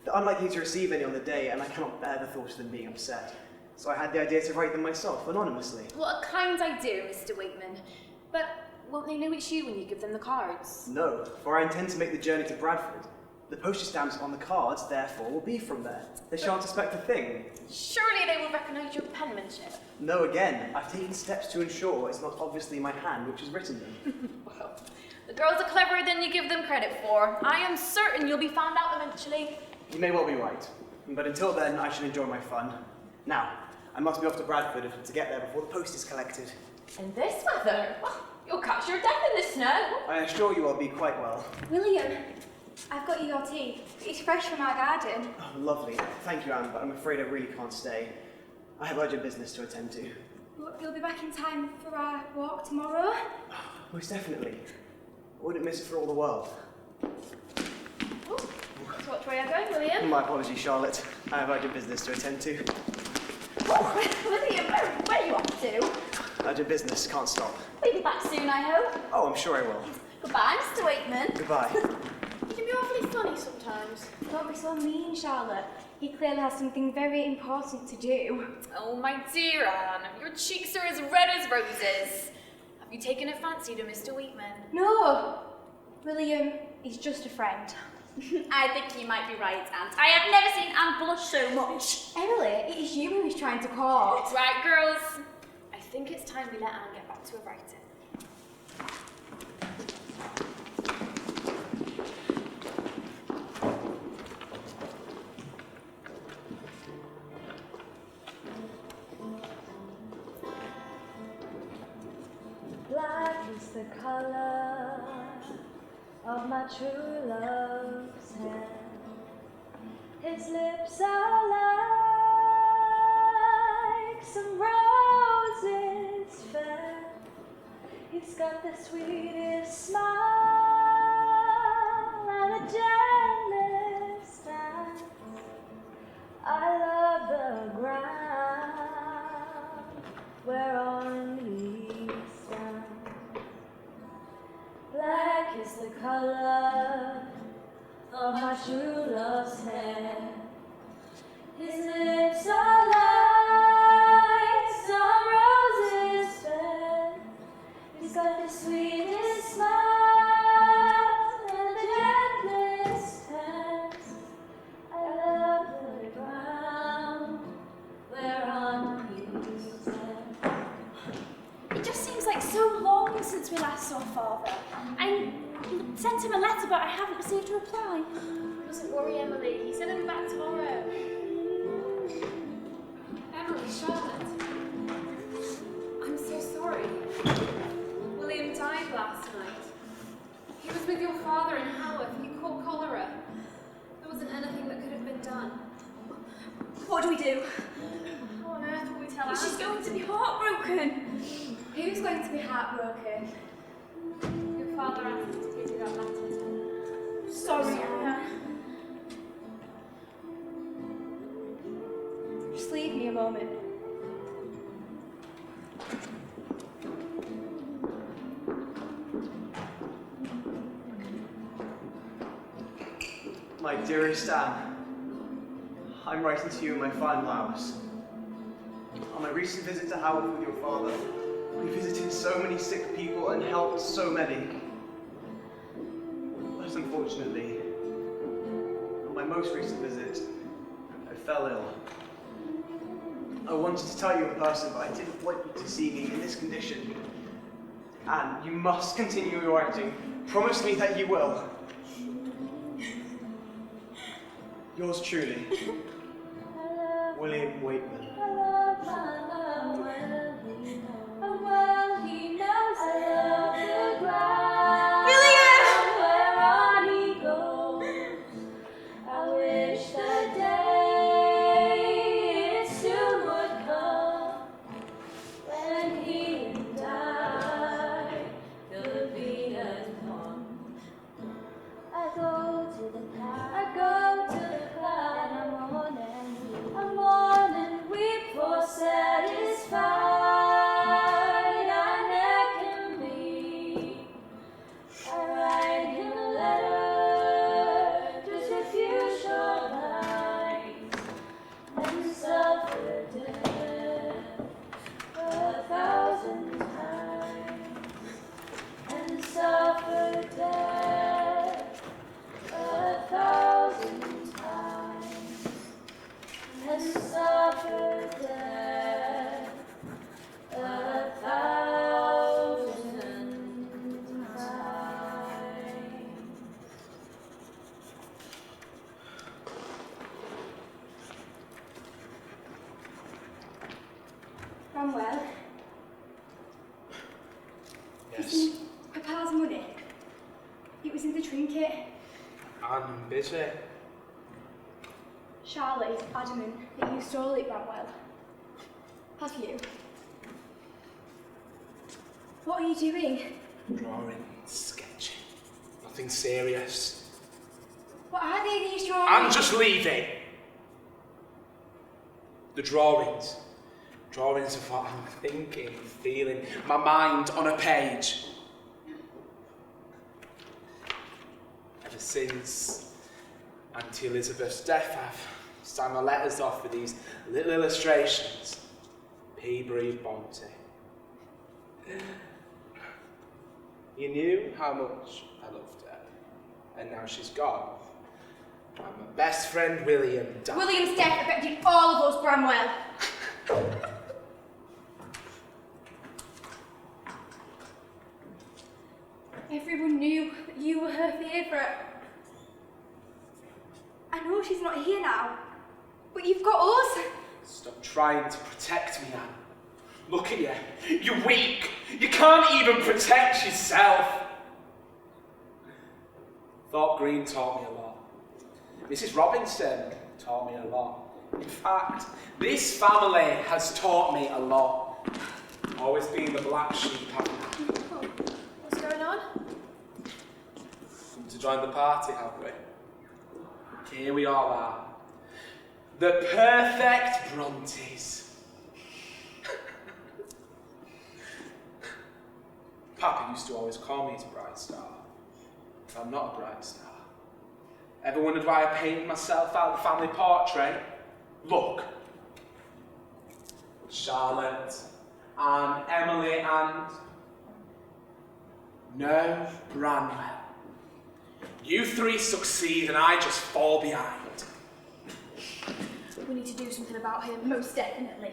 They're unlikely to receive any on the day, and I cannot bear the thought of them being upset. So I had the idea to write them myself, anonymously. What a kind idea, Mr. Wakeman. But won't they know it's you when you give them the cards? No, for I intend to make the journey to Bradford. The postage stamps on the cards, therefore, will be from there. They shan't suspect a thing. Surely they will recognise your penmanship. No, again, I've taken steps to ensure it's not obviously my hand which has written them. Well, the girls are cleverer than you give them credit for. I am certain you'll be found out eventually. You may well be right, but until then, I shall enjoy my fun. Now, I must be off to Bradford to get there before the post is collected. In this weather? Well, you'll catch your death in the snow. I assure you I'll be quite well. William, I've got you your tea. It's fresh from our garden. Oh, lovely. Thank you, Anne, but I'm afraid I really can't stay. I have urgent business to attend to. You'll be back in time for our walk tomorrow? Most definitely. I wouldn't miss it for all the world. So which way are you going, William? My apologies, Charlotte. I have urgent business to attend to. William, where are you off to? Urgent business, can't stop. We'll be back soon, I hope. Oh, I'm sure I will. Goodbye, Mr. Wakeman. Goodbye. You can be awfully funny sometimes. Don't be so mean, Charlotte. He clearly has something very important to do. Oh, my dear Anne, your cheeks are as red as roses. Have you taken a fancy to Mr. Wheatman? No! William is just a friend. I think you might be right, Aunt. I have never seen Anne blush so much. Emily, it is you who is trying to court. Right, girls. I think it's time we let Anne get back to her writing. Black is the color of my true love's hair. His lips are like some roses fair. He's got the sweetest smile and the gentlest dance. I love the ground whereon he stands. Black is the color of my true love's hair. His lips are like some roses fair. He's got the sweetest smile and the gentlest hands. I love the ground whereon he stands. It just seems like so long since we last saw Father. I sent him a letter, but I haven't received a reply. Mustn't worry, Emily. He said he'll be back tomorrow. Emily, Charlotte, I'm so sorry. William died last night. He was with your father in Haworth. He caught cholera. There wasn't anything that could have been done. What do we do? How on earth will we tell Anne? She's going to be heartbroken. Who's going to be heartbroken? Your father asked me to give you that letter. Sorry, Anne. Just leave me a moment. My dearest Anne, I'm writing to you in my final hours. On my recent visit to Haworth with your father, We visited so many sick people and helped so many. But unfortunately, on my most recent visit, I fell ill. I wanted to tell you in person, but I didn't want you to see me in this condition. Anne, you must continue your acting. Promise me that you will. Yours truly, William Waitman. Bramwell, Yes. Papa's money. It was in the trinket. I'm busy. Charlotte is adamant that you stole it, Bramwell. Have you? What are you doing? Drawing, sketching. Nothing serious. What are they, these drawings? I'm just leaving. The drawings. Drawings of what I'm thinking, feeling, my mind on a page. Ever since Auntie Elizabeth's death, I've signed my letters off with these little illustrations. Peabury Bonte. You knew how much I loved her, and now she's gone. And my best friend William died. William's death affected all of us, Bramwell. Everyone knew that you were her favourite. I know she's not here now, but you've got us. Stop trying to protect me, Anne. Look at you. You're weak. You can't even protect yourself. Thorpe Green taught me a lot. Mrs. Robinson taught me a lot. In fact, this family has taught me a lot. Always being the black sheep, haven't I? What's going on? Come to join the party, have we? Here we all are. The perfect Brontes. Papa used to always call me his bright star. But I'm not a bright star. Ever wondered why I painted myself out the family portrait? Look. Charlotte, and Emily, and... no Branwell. You three succeed and I just fall behind. We need to do something about him. Most definitely.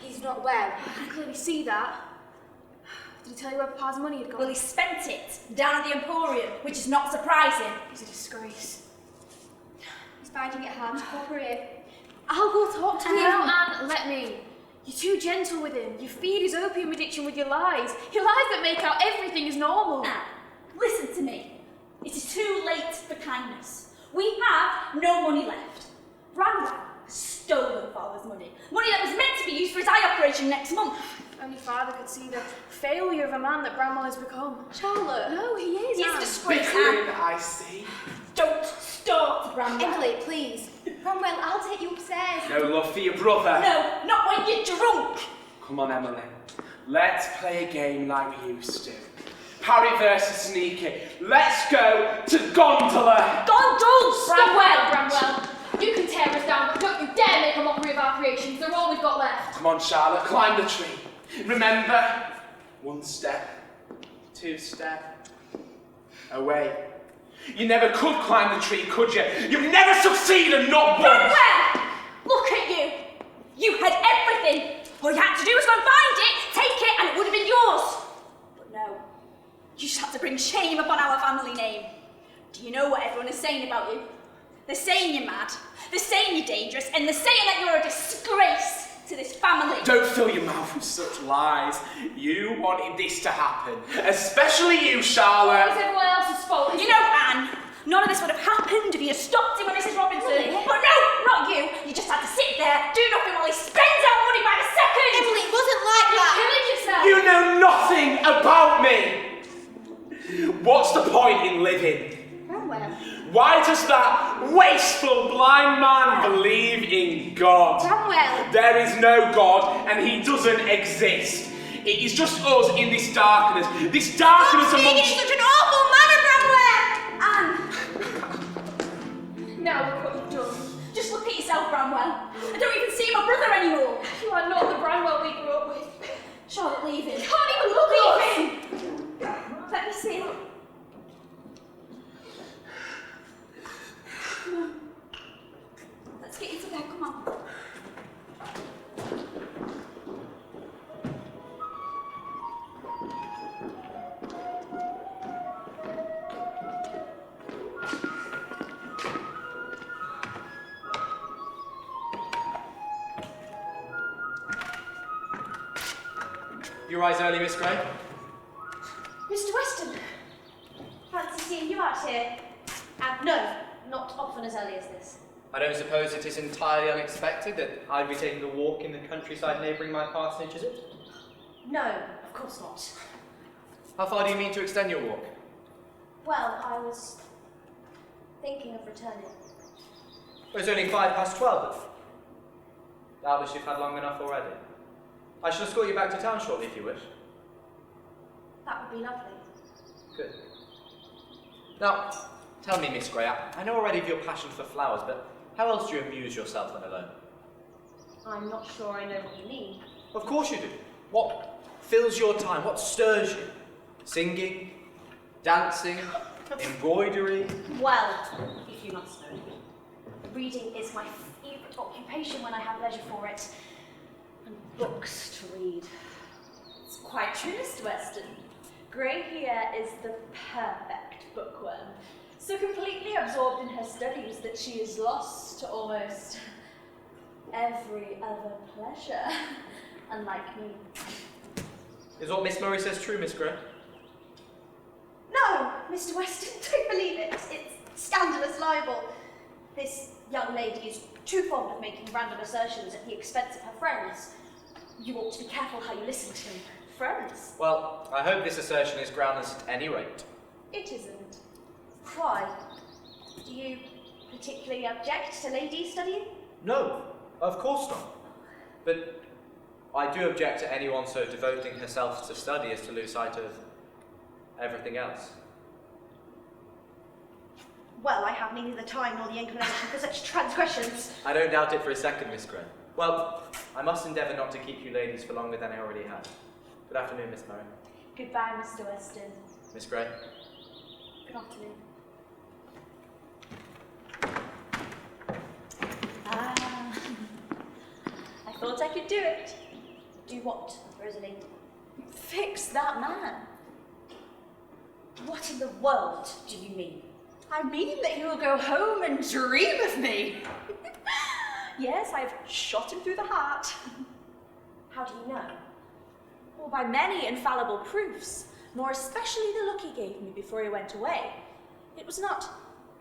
He's not well. I can clearly see that. Did he tell you where Papa's money had gone? Well, he spent it down at the Emporium, which is not surprising. He's a disgrace. He's finding it hard to cooperate. I'll go talk to him. No, Anne, let me. You're too gentle with him. You feed his opium addiction with your lies. Your lies that make out everything is normal. Now, listen to me. It is too late for kindness. We have no money left. Branwell stole Father's money. Money that was meant to be used for his eye operation next month. Only Father could see the failure of a man that Bramwell has become. Charlotte. No, he is. He is a Anne. disgrace, Bickering, Anne. I see. Don't start, Branwell. Emily, please. Bramwell, I'll take you upstairs. No love for your brother. No, not when you're drunk. Come on, Emily. Let's play a game like we used to. Harry versus Sneaky. Let's go to Gondola. Gondolas! Bramwell. You can tear us down, but don't you dare make a mockery of our creations. They're all we've got left. Come on, Charlotte, climb the tree. Remember, 1 step, 2 step, away. You never could climb the tree, could you? You've never succeeded, not once! Bromwell! Look at you! You had everything! All you had to do was go and find it, take it, and it would have been yours! But no. You just have to bring shame upon our family name. Do you know what everyone is saying about you? They're saying you're mad, they're saying you're dangerous, and they're saying that you're a disgrace to this family. Don't fill your mouth with such lies. You wanted this to happen. Especially you, Charlotte. It's everyone else's fault. You know, Anne, none of this would have happened if you had stopped him with Mrs. Robinson. Really? But no, not you. You just had to sit there, do nothing while he spends our money by the second. Emily, it wasn't like that. You're killing yourself. You know nothing about me. What's the point in living? Bromwell. Why does that wasteful blind man believe in God? Bromwell. There is no God and he doesn't exist. It is just us in this darkness. This darkness Stop amongst... being such an awful man, Bromwell! Anne. Now look what you've done. Just look at yourself, Bramwell. I don't even see my brother anymore. You are not the Bramwell we grew up with. Charlotte, leave him. You can't even look at us. Leave him. Let me see. Come on. Let's get you to bed, come on. You rise early, Miss Grey? Mr. Weston, fancy seeing you out here. No, not often as early as this. I don't suppose it is entirely unexpected that I'd be taking a walk in the countryside neighbouring my parsonage, is it? No, of course not. How far do you mean to extend your walk? Well, I was thinking of returning. Well, it's only 12:05 then. Doubtless you've had long enough already. I shall escort you back to town shortly if you wish. That would be lovely. Good. Now, tell me, Miss Grey, I know already of your passion for flowers, but how else do you amuse yourself when alone? I'm not sure I know what you mean. Of course you do. What fills your time? What stirs you? Singing? Dancing? Embroidery? Well, if you must know, reading is my favourite occupation when I have leisure for it. And books to read. It's quite true, Mr. Weston. Grey here is the perfect bookworm. So completely absorbed in her studies that she is lost to almost every other pleasure, unlike me. Is what Miss Murray says true, Miss Grey? No, Mr. Weston, don't believe it. It's scandalous libel. This young lady is too fond of making random assertions at the expense of her friends. You ought to be careful how you listen to them. Friends? Well, I hope this assertion is groundless at any rate. It isn't. Why? Do you particularly object to ladies studying? No, of course not. But I do object to anyone so devoting herself to study as to lose sight of everything else. Well, I have neither the time nor the inclination for such transgressions. I don't doubt it for a second, Miss Grey. Well, I must endeavour not to keep you ladies for longer than I already have. Good afternoon, Miss Murray. Goodbye, Mr. Weston. Miss Grey. Good afternoon. I thought I could do it. Do what, Rosalie? Fix that man. What in the world do you mean? I mean that he will go home and dream of me. Yes, I've shot him through the heart. How do you know? Well, by many infallible proofs, more especially the look he gave me before he went away. It was not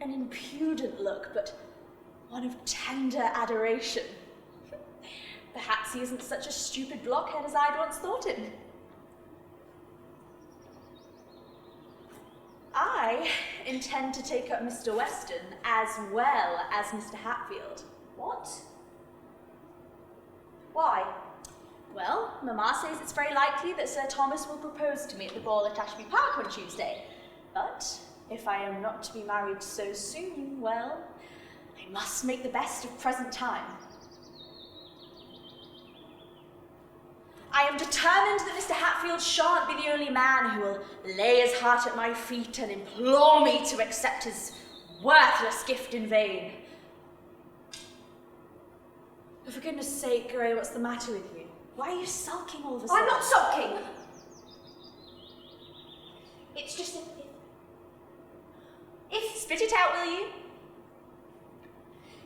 an impudent look, but one of tender adoration. Perhaps he isn't such a stupid blockhead as I'd once thought him. I intend to take up Mr. Weston as well as Mr. Hatfield. What? Why? Well, Mamma says it's very likely that Sir Thomas will propose to me at the ball at Ashby Park on Tuesday. But if I am not to be married so soon, well, I must make the best of present time. I am determined that Mr. Hatfield shan't be the only man who will lay his heart at my feet and implore me to accept his worthless gift in vain. But for goodness sake, Gray, what's the matter with you? Why are you sulking all of a sudden? I'm not sulking. It's just if Spit it out, will you?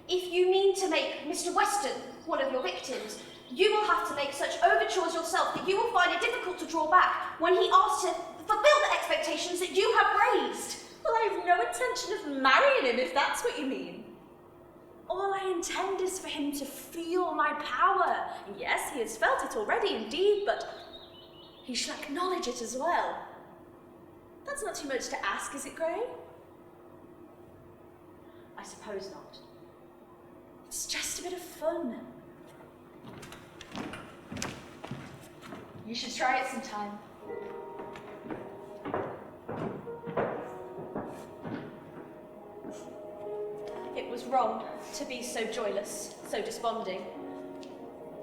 If you mean to make Mr. Weston one of your victims, you will have to make such overtures yourself that you will find it difficult to draw back when he asks to fulfill the expectations that you have raised. Well, I have no intention of marrying him, if that's what you mean. All I intend is for him to feel my power. Yes, he has felt it already, indeed, but he shall acknowledge it as well. That's not too much to ask, is it, Gray? I suppose not. It's just a bit of fun. You should try it sometime. It was wrong to be so joyless, so desponding.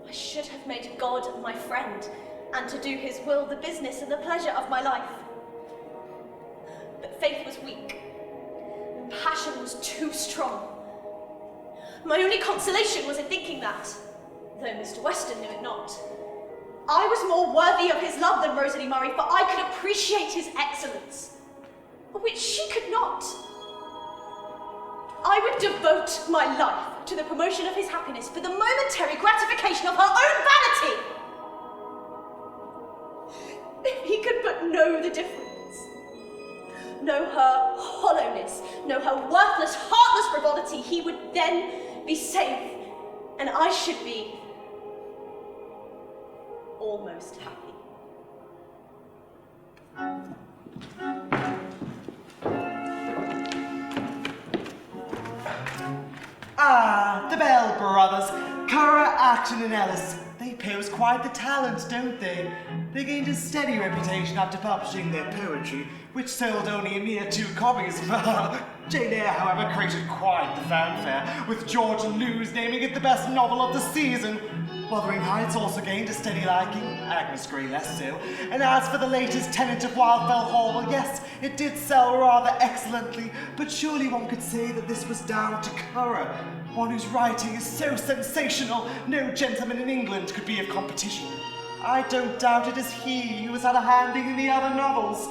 I should have made God my friend, and to do his will the business and the pleasure of my life. But faith was weak. Passion was too strong. My only consolation was in thinking that, though Mr. Weston knew it not, I was more worthy of his love than Rosalie Murray, for I could appreciate his excellence, which she could not. I would devote my life to the promotion of his happiness for the momentary gratification of her own vanity. If he could but know the difference, know her hollowness, know her worthless, heartless frivolity, he would then be safe, and I should be almost happy. Ah, the Bell brothers, Currer, Acton and Ellis. They pose quite the talent, don't they? They gained a steady reputation after publishing their poetry, which sold only a mere 2 copies. Jane Eyre, however, created quite the fanfare, with George Lewes naming it the best novel of the season. Wuthering Heights also gained a steady liking, Agnes Grey less so. And as for the latest Tenant of Wildfell Hall, well, yes, it did sell rather excellently, but surely one could say that this was down to Currer, one whose writing is so sensational, no gentleman in England could be of competition. I don't doubt it is he who has had a hand in the other novels.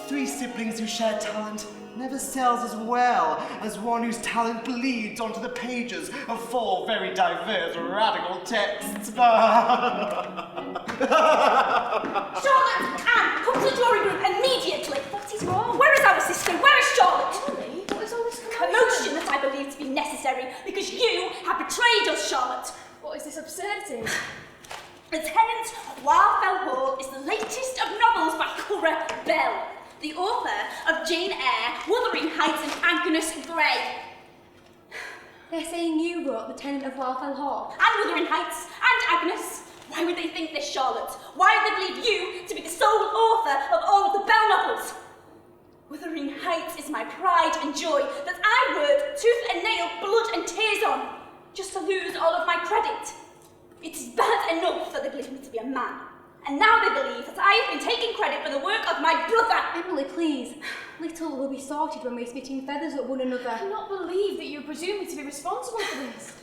3 siblings who share talent never sells as well as one whose talent bleeds onto the pages of 4 very diverse radical texts. Charlotte, Anne, come to the drawing room immediately. What is wrong? Where is our sister? Where is Charlotte? Emily, what is all this Commotion that I believe to be necessary because you have betrayed us, Charlotte. What is this absurdity? The Tenant of Wildfell Hall is the latest of novels by Currer Bell, the author of Jane Eyre, Wuthering Heights and Agnes Grey. They're saying you wrote The Tenant of Wildfell Hall. And Wuthering Heights and Agnes. Why would they think this, Charlotte? Why would they believe you to be the sole author of all of the Bell novels? Wuthering Heights is my pride and joy that I worked tooth and nail, blood and tears on, just to lose all of my credit. It is bad enough that they believe me to be a man, and now they believe that I have been taking credit for the work of my brother. Emily, please. Little will be sorted when we're spitting feathers at one another. I cannot believe that you presume me to be responsible for this.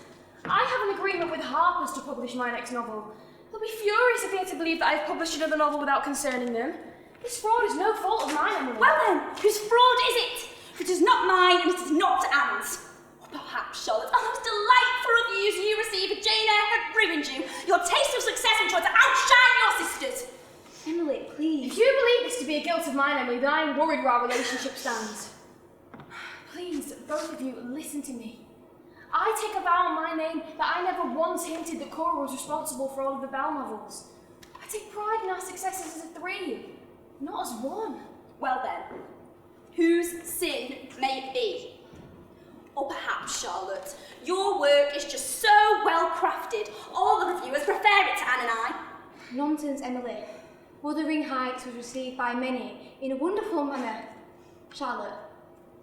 I have an agreement with Harper's to publish my next novel. They'll be furious if they are to believe that I've published another novel without concerning them. This fraud is no fault of mine, Emily. Well then, whose fraud is it? For it is not mine and it is not Anne's. Or perhaps, Charlotte, the most delightful reviews you receive at Jane Eyre have ruined you. Your taste of success will try to outshine your sisters. Emily, please. If you believe this to be a guilt of mine, Emily, then I am worried where our relationship stands. Please, both of you, listen to me. I take a vow on my name that I never once hinted that Currer was responsible for all of the Bell novels. I take pride in our successes as a 3, not as 1. Well then, whose sin may it be? Or perhaps, Charlotte, your work is just so well crafted, all the reviewers prefer it to Anne and I. Nonsense, Emily. Wuthering Heights was received by many in a wonderful manner. Charlotte,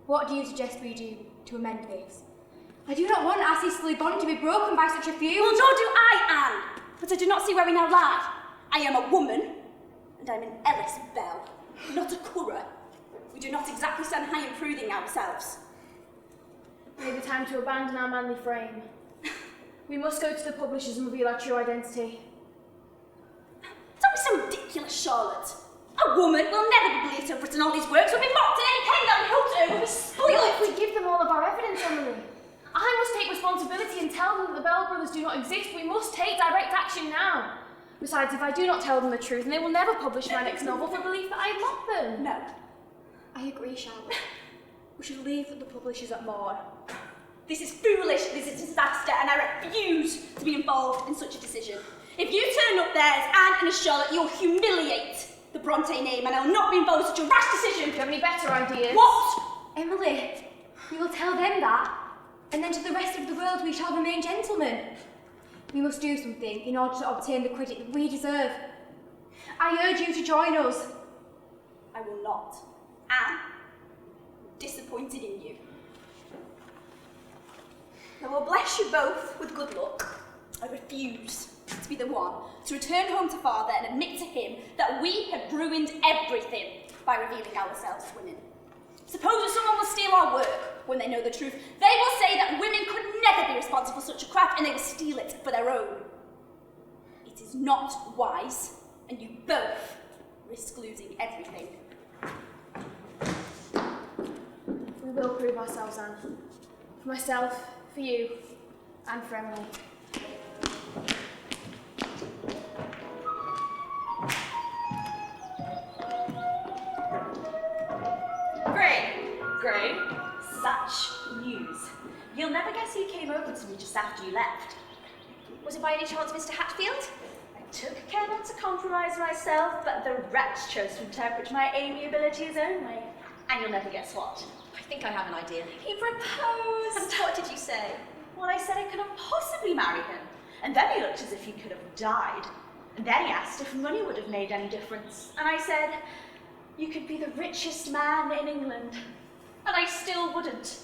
what do you suggest we do to amend this? I do not want our sisterly bond to be broken by such a feud. Well, nor do I, Anne. But I do not see where we now lie. I am a woman, and I'm an Ellis Bell, not a Currer. We do not exactly stand high improving ourselves. Maybe time to abandon our manly frame. We must go to the publishers and reveal our true identity. Don't be so ridiculous, Charlotte. A woman will never be believed to have written all these works. We'll be mocked in any pen that we hold to. We'll be spoiled. If we give them all of our evidence, Emily. I must take responsibility and tell them that the Bell brothers do not exist. We must take direct action now. Besides, if I do not tell them the truth, then they will never publish my next novel for belief that I mocked them. No. I agree, Charlotte. We should leave the publishers at Morn. This is foolish, this is disaster, and I refuse to be involved in such a decision. If you turn up there as Anne and as Charlotte, you'll humiliate the Bronte name, and I'll not be involved in such a rash decision. Do you have any better ideas? What? Emily, we will tell them that, and then to the rest of the world we shall remain gentlemen. We must do something in order to obtain the credit that we deserve. I urge you to join us. I will not. Anne, I'm disappointed in you. I will bless you both with good luck. I refuse to be the one to return home to father and admit to him that we had ruined everything by revealing ourselves as women. Suppose someone will steal our work when they know the truth. They will say that women could never be responsible for such a craft, and they will steal it for their own. It is not wise, and you both risk losing everything. We will prove ourselves, Anne. For myself, for you, and for Emily. Gray, such news. You'll never guess who came over to me just after you left. Was it by any chance Mr. Hatfield? I took care not to compromise myself, but the wretch chose to interpret my amiability his own way. And you'll never guess what. I think I have an idea. He proposed! And what did you say? Well, I said I couldn't possibly marry him. And then he looked as if he could have died. And then he asked if money would have made any difference. And I said, you could be the richest man in England. And I still wouldn't.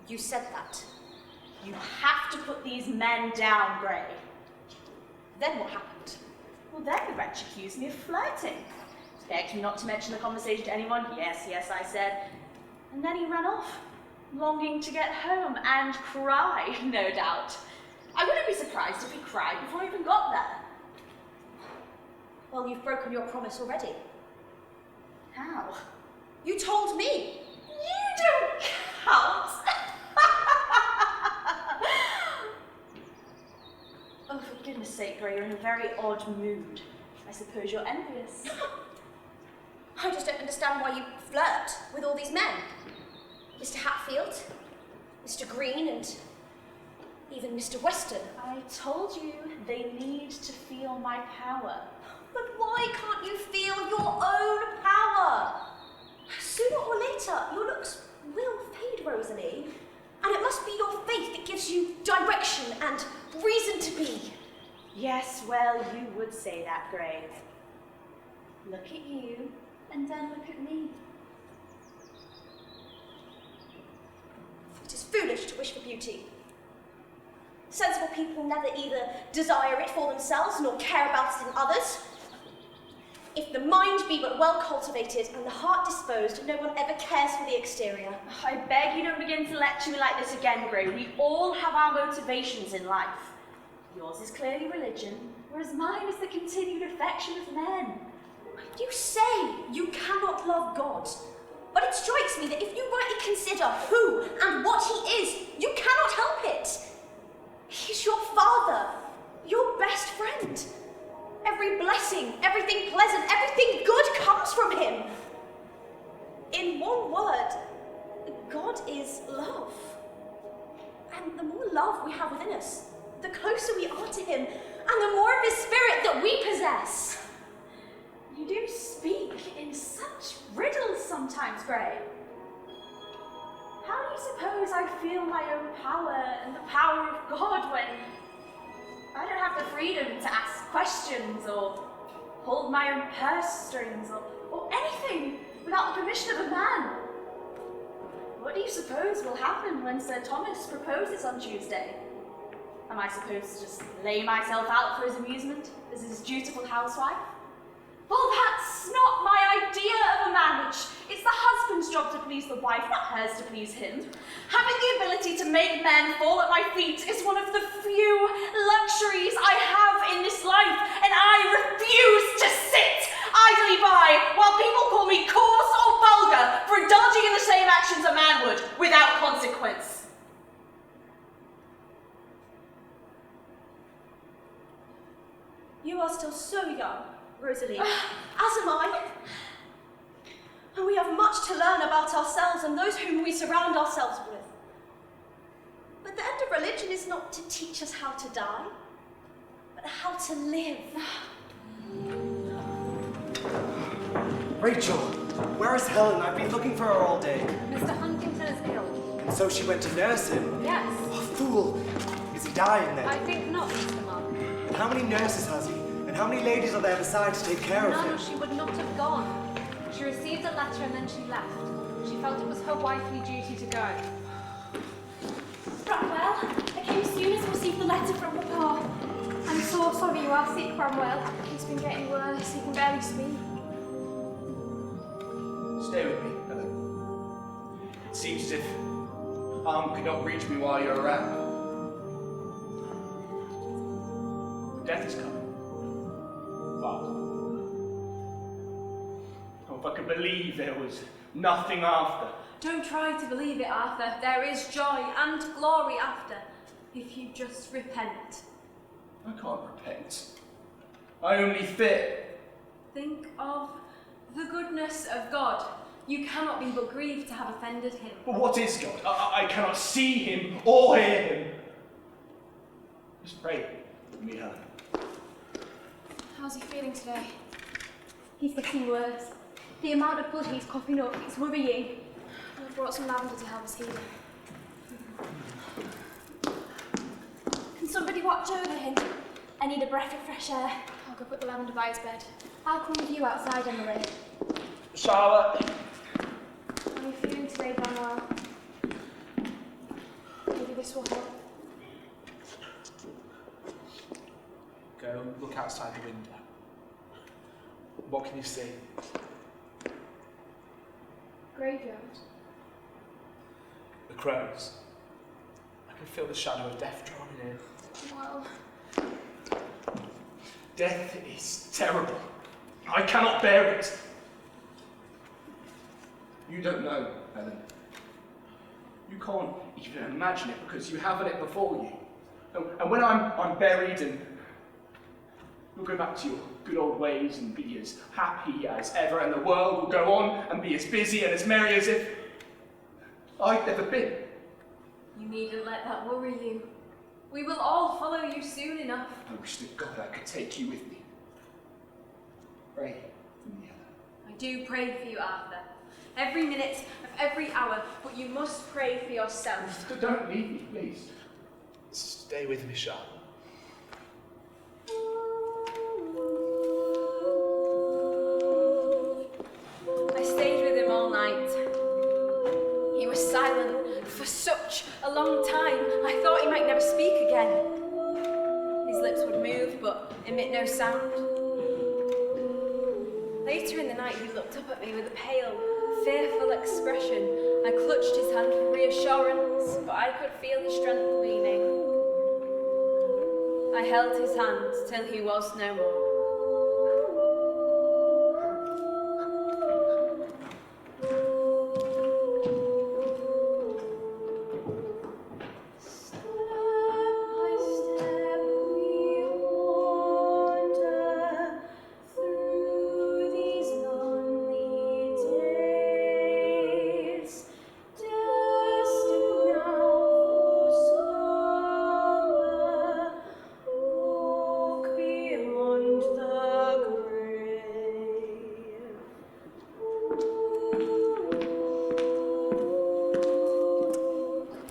You said that. You have to put these men down, Gray. Then what happened? Well, then the wretch accused me of flirting. Begged me not to mention the conversation to anyone. Yes, yes, I said. And then he ran off, longing to get home and cry, no doubt. I wouldn't be surprised if he cried before he even got there. Well, you've broken your promise already. How? You told me. You don't count. Oh, for goodness sake, Gray, you're in a very odd mood. I suppose you're envious. I just don't understand why you flirt with all these men. Mr. Hatfield, Mr. Green, and even Mr. Weston. I told you they need to feel my power. But why can't you feel your own power? Sooner or later, your looks will fade, Rosalie. And it must be your faith that gives you direction and reason to be. Yes, well, you would say that, Gray. Look at you, and then look at me. It is foolish to wish for beauty. Sensible people never either desire it for themselves nor care about it in others. If the mind be but well cultivated and the heart disposed, no one ever cares for the exterior. I beg you don't begin to lecture me like this again, Gray. We all have our motivations in life. Yours is clearly religion, whereas mine is the continued affection of men. You say you cannot love God, but it strikes me that if you rightly consider who and what he is, you cannot help it. He's your father, your best friend. Every blessing, everything pleasant, everything good comes from him. In one word, God is love. And the more love we have within us, the closer we are to him, and the more of his spirit that we possess. You do speak in such riddles sometimes, Gray. How do you suppose I feel my own power and the power of God when I don't have the freedom to ask questions or hold my own purse strings or anything without the permission of a man? What do you suppose will happen when Sir Thomas proposes on Tuesday? Am I supposed to just lay myself out for his amusement as his dutiful housewife? Well, that's not my idea of a marriage. It's the husband's job to please the wife, not hers to please him. Having the ability to make men fall at my feet is one of the few luxuries I have in this life, and I refuse to sit idly by while people call me coarse or vulgar for indulging in the same actions a man would, without consequence. You are still so young, Rosalie, as am I. And we have much to learn about ourselves and those whom we surround ourselves with. But the end of religion is not to teach us how to die, but how to live. Rachel, where is Helen? I've been looking for her all day. Mr. Huntington is ill. And so she went to nurse him. Yes. Oh, fool! Is he dying then? I think not, Mr. Mark. And how many nurses has he? And how many ladies are there besides to take care of No, him? she would not have gone. She received a letter and then she left. She felt it was her wifely duty to go. Bramwell, I came as soon as I received the letter from Papa. I'm so sorry you are sick, Bramwell. He's been getting worse. He can barely speak. Stay with me, Helen. It seems as if Arm could not reach me while you're around. Death is coming. Fast. Oh, if I could believe there was nothing after. Don't try to believe it, Arthur. There is joy and glory after, if you just repent. I can't repent. I only fear. Think of the goodness of God. You cannot be but grieved to have offended him. But what is God? I cannot see him or hear him. Just pray for me, Helen. How's he feeling today? He's getting worse. The amount of blood he's coughing up, it's worrying. I've brought some lavender to help us heal. Can somebody watch over him? I need a breath of fresh air. I'll go put the lavender by his bed. I'll come with you outside, Emily. Charlotte. How are you feeling today, Bramwell? Maybe this will help. Go look outside the window. What can you see? Graveyard. The crows. I can feel the shadow of death drawing in. Well, Death is terrible. I cannot bear it. You don't know, Helen. You can't even imagine it because you haven't it before you. And when I'm buried and you'll go back to your good old ways and be as happy as ever, and the world will go on and be as busy and as merry as if I'd never been. You needn't let that worry you. We will all follow you soon enough. I wish to God I could take you with me. Pray for me, Helen. I do pray for you, Arthur. Every minute of every hour, but you must pray for yourself. Don't leave me, please. Stay with me, Charlotte. I stayed with him all night. He was silent for such a long time. I thought he might never speak again. His lips would move, but emit no sound. Later in the night, he looked up at me with a pale, fearful expression. I clutched his hand for reassurance, but I could feel his strength waning. I held his hand till he was no more.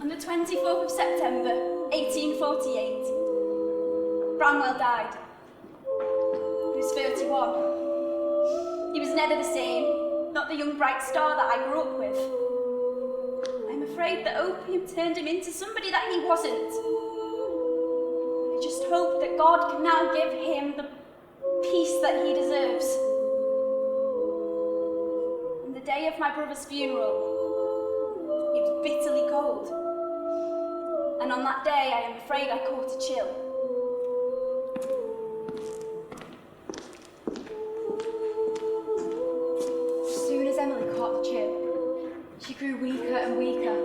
On the 24th of September, 1848, Bramwell died. He was 31. He was never the same, not the young bright star that I grew up with. I'm afraid that opium turned him into somebody that he wasn't. hope that God can now give him the peace that he deserves. On the day of my brother's funeral, it was bitterly cold. And on that day, I am afraid I caught a chill. As soon as Emily caught the chill, she grew weaker and weaker,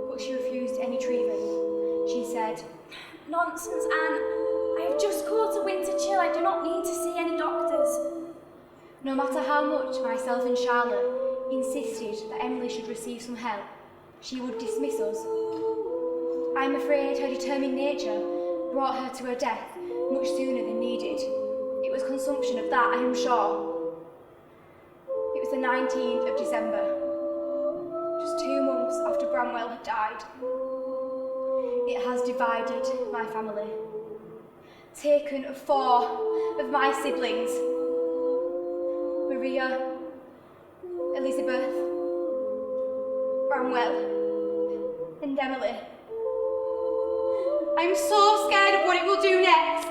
but she refused any treatment. She said, Nonsense, Anne. I have just caught a winter chill. I do not need to see any doctors. no matter how much myself and Charlotte insisted that Emily should receive some help, she would dismiss us. I am afraid her determined nature brought her to her death much sooner than needed. It was consumption of that, I am sure. It was the 19th of December, just 2 months after Bramwell had died. It has divided my family, taken 4 of my siblings, Maria, Elizabeth, Bramwell, and Emily. I'm so scared of what it will do next.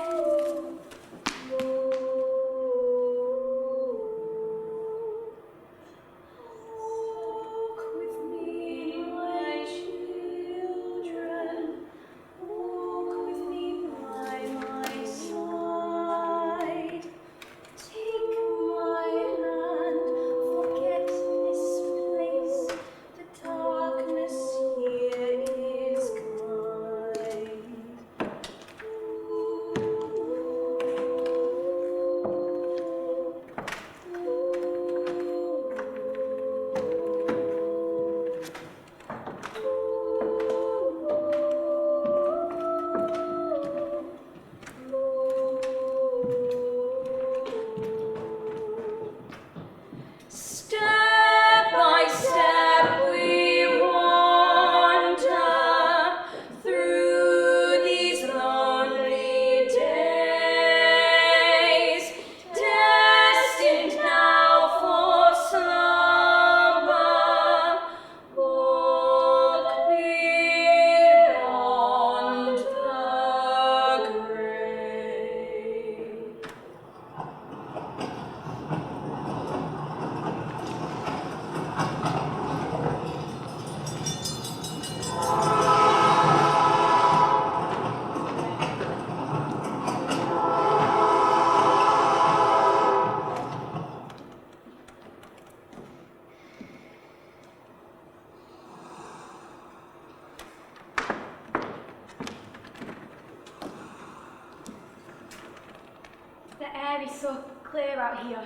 The air is so clear out here.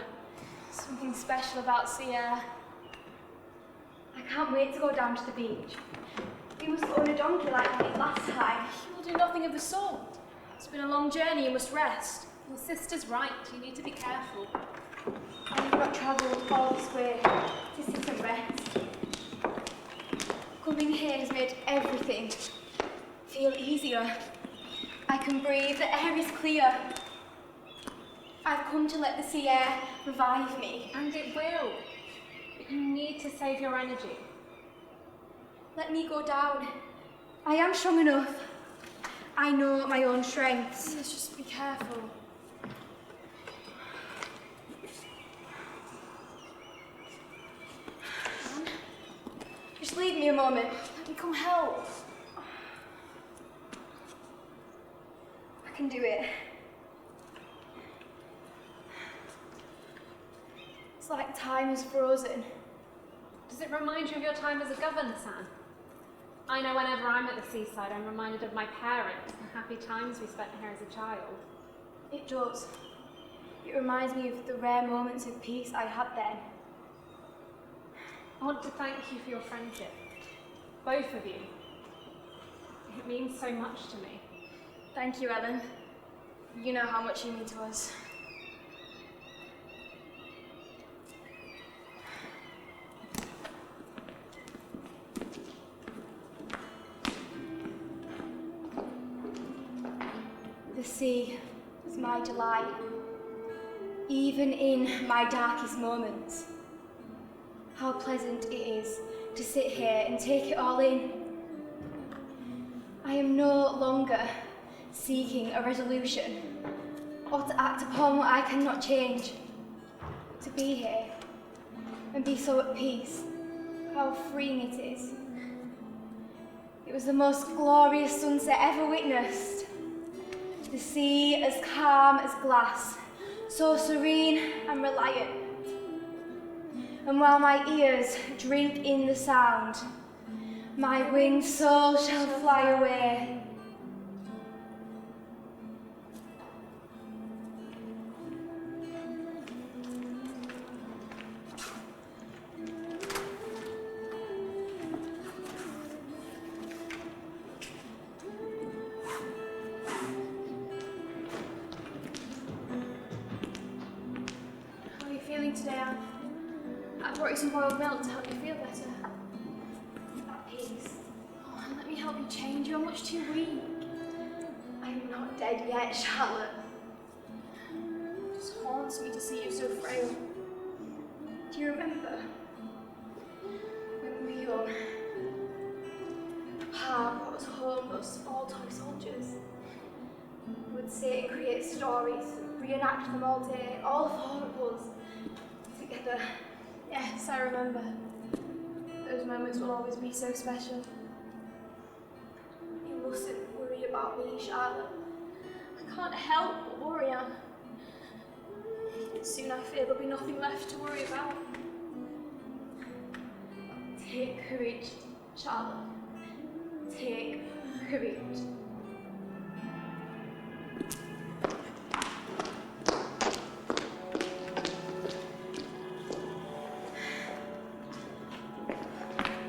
Something special about sea air. I can't wait to go down to the beach. We must own a donkey like we did last time. You will do nothing of the sort. It's been a long journey, you must rest. Your sister's right. You need to be careful. I have not travelled all this way to sit and rest. Coming here has made everything feel easier. I can breathe, the air is clear. I've come to let the sea air revive me. And it will. But you need to save your energy. Let me go down. I am strong enough. I know my own strengths. Let's just be careful. Just leave me a moment. Let me come help. I can do it. It's like time is frozen. Does it remind you of your time as a governess, Anne? I know whenever I'm at the seaside, I'm reminded of my parents and happy times we spent here as a child. It does. It reminds me of the rare moments of peace I had then. I want to thank you for your friendship. Both of you. It means so much to me. Thank you, Ellen. You know how much you mean to us. The sea is my delight, even in my darkest moments. How pleasant it is to sit here and take it all in. I am no longer seeking a resolution, or to act upon what I cannot change. To be here and be so at peace, how freeing it is. It was the most glorious sunset ever witnessed. The sea as calm as glass, so serene and reliant. And while my ears drink in the sound, my winged soul shall fly away. How are you feeling today, Anne? I brought you some boiled milk to help you feel better. At peace. Oh, and let me help you change. You're much too weak. I'm not dead yet, Charlotte. It just haunts me to see you so frail. Do you remember when we were young? Pa brought us home those small toy soldiers. We would sit and create stories, reenact them all day, all four of us, together. Yes, I remember. Those moments will always be so special. You mustn't worry about me, Charlotte. I can't help but worry, Anne. Soon I fear there'll be nothing left to worry about. Take courage, Charlotte. Take courage.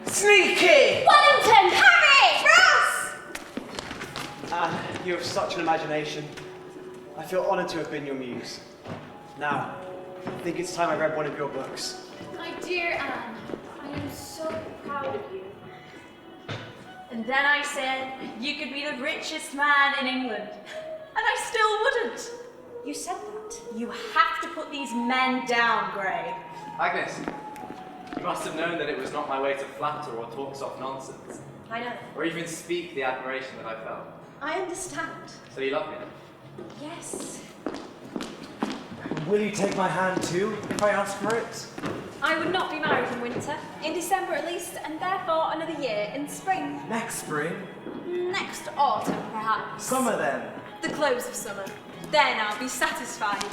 Sneaky! Wellington! Harry! Ross! Anne, you have such an imagination. I feel honoured to have been your muse. Now, I think it's time I read one of your books. My dear Anne, I am so proud of you. And then I said you could be the richest man in England. And I still wouldn't. You said that. You have to put these men down, Gray. Agnes, you must have known that it was not my way to flatter or talk soft nonsense, I know. or even speak the admiration that I felt. I understand. So you love me? Yes. Will you take my hand too, if I ask for it? I would not be married in winter. In December at least, and therefore another year in spring. Next spring? Next autumn, perhaps. Summer then? The close of summer. Then I'll be satisfied.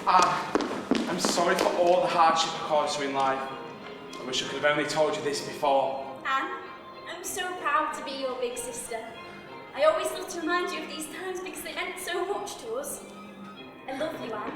I'm sorry for all the hardship I caused you in life. I wish I could have only told you this before. Anne, I'm so proud to be your big sister. I always love to remind you of these times because they meant so much to us. I love you, Anne.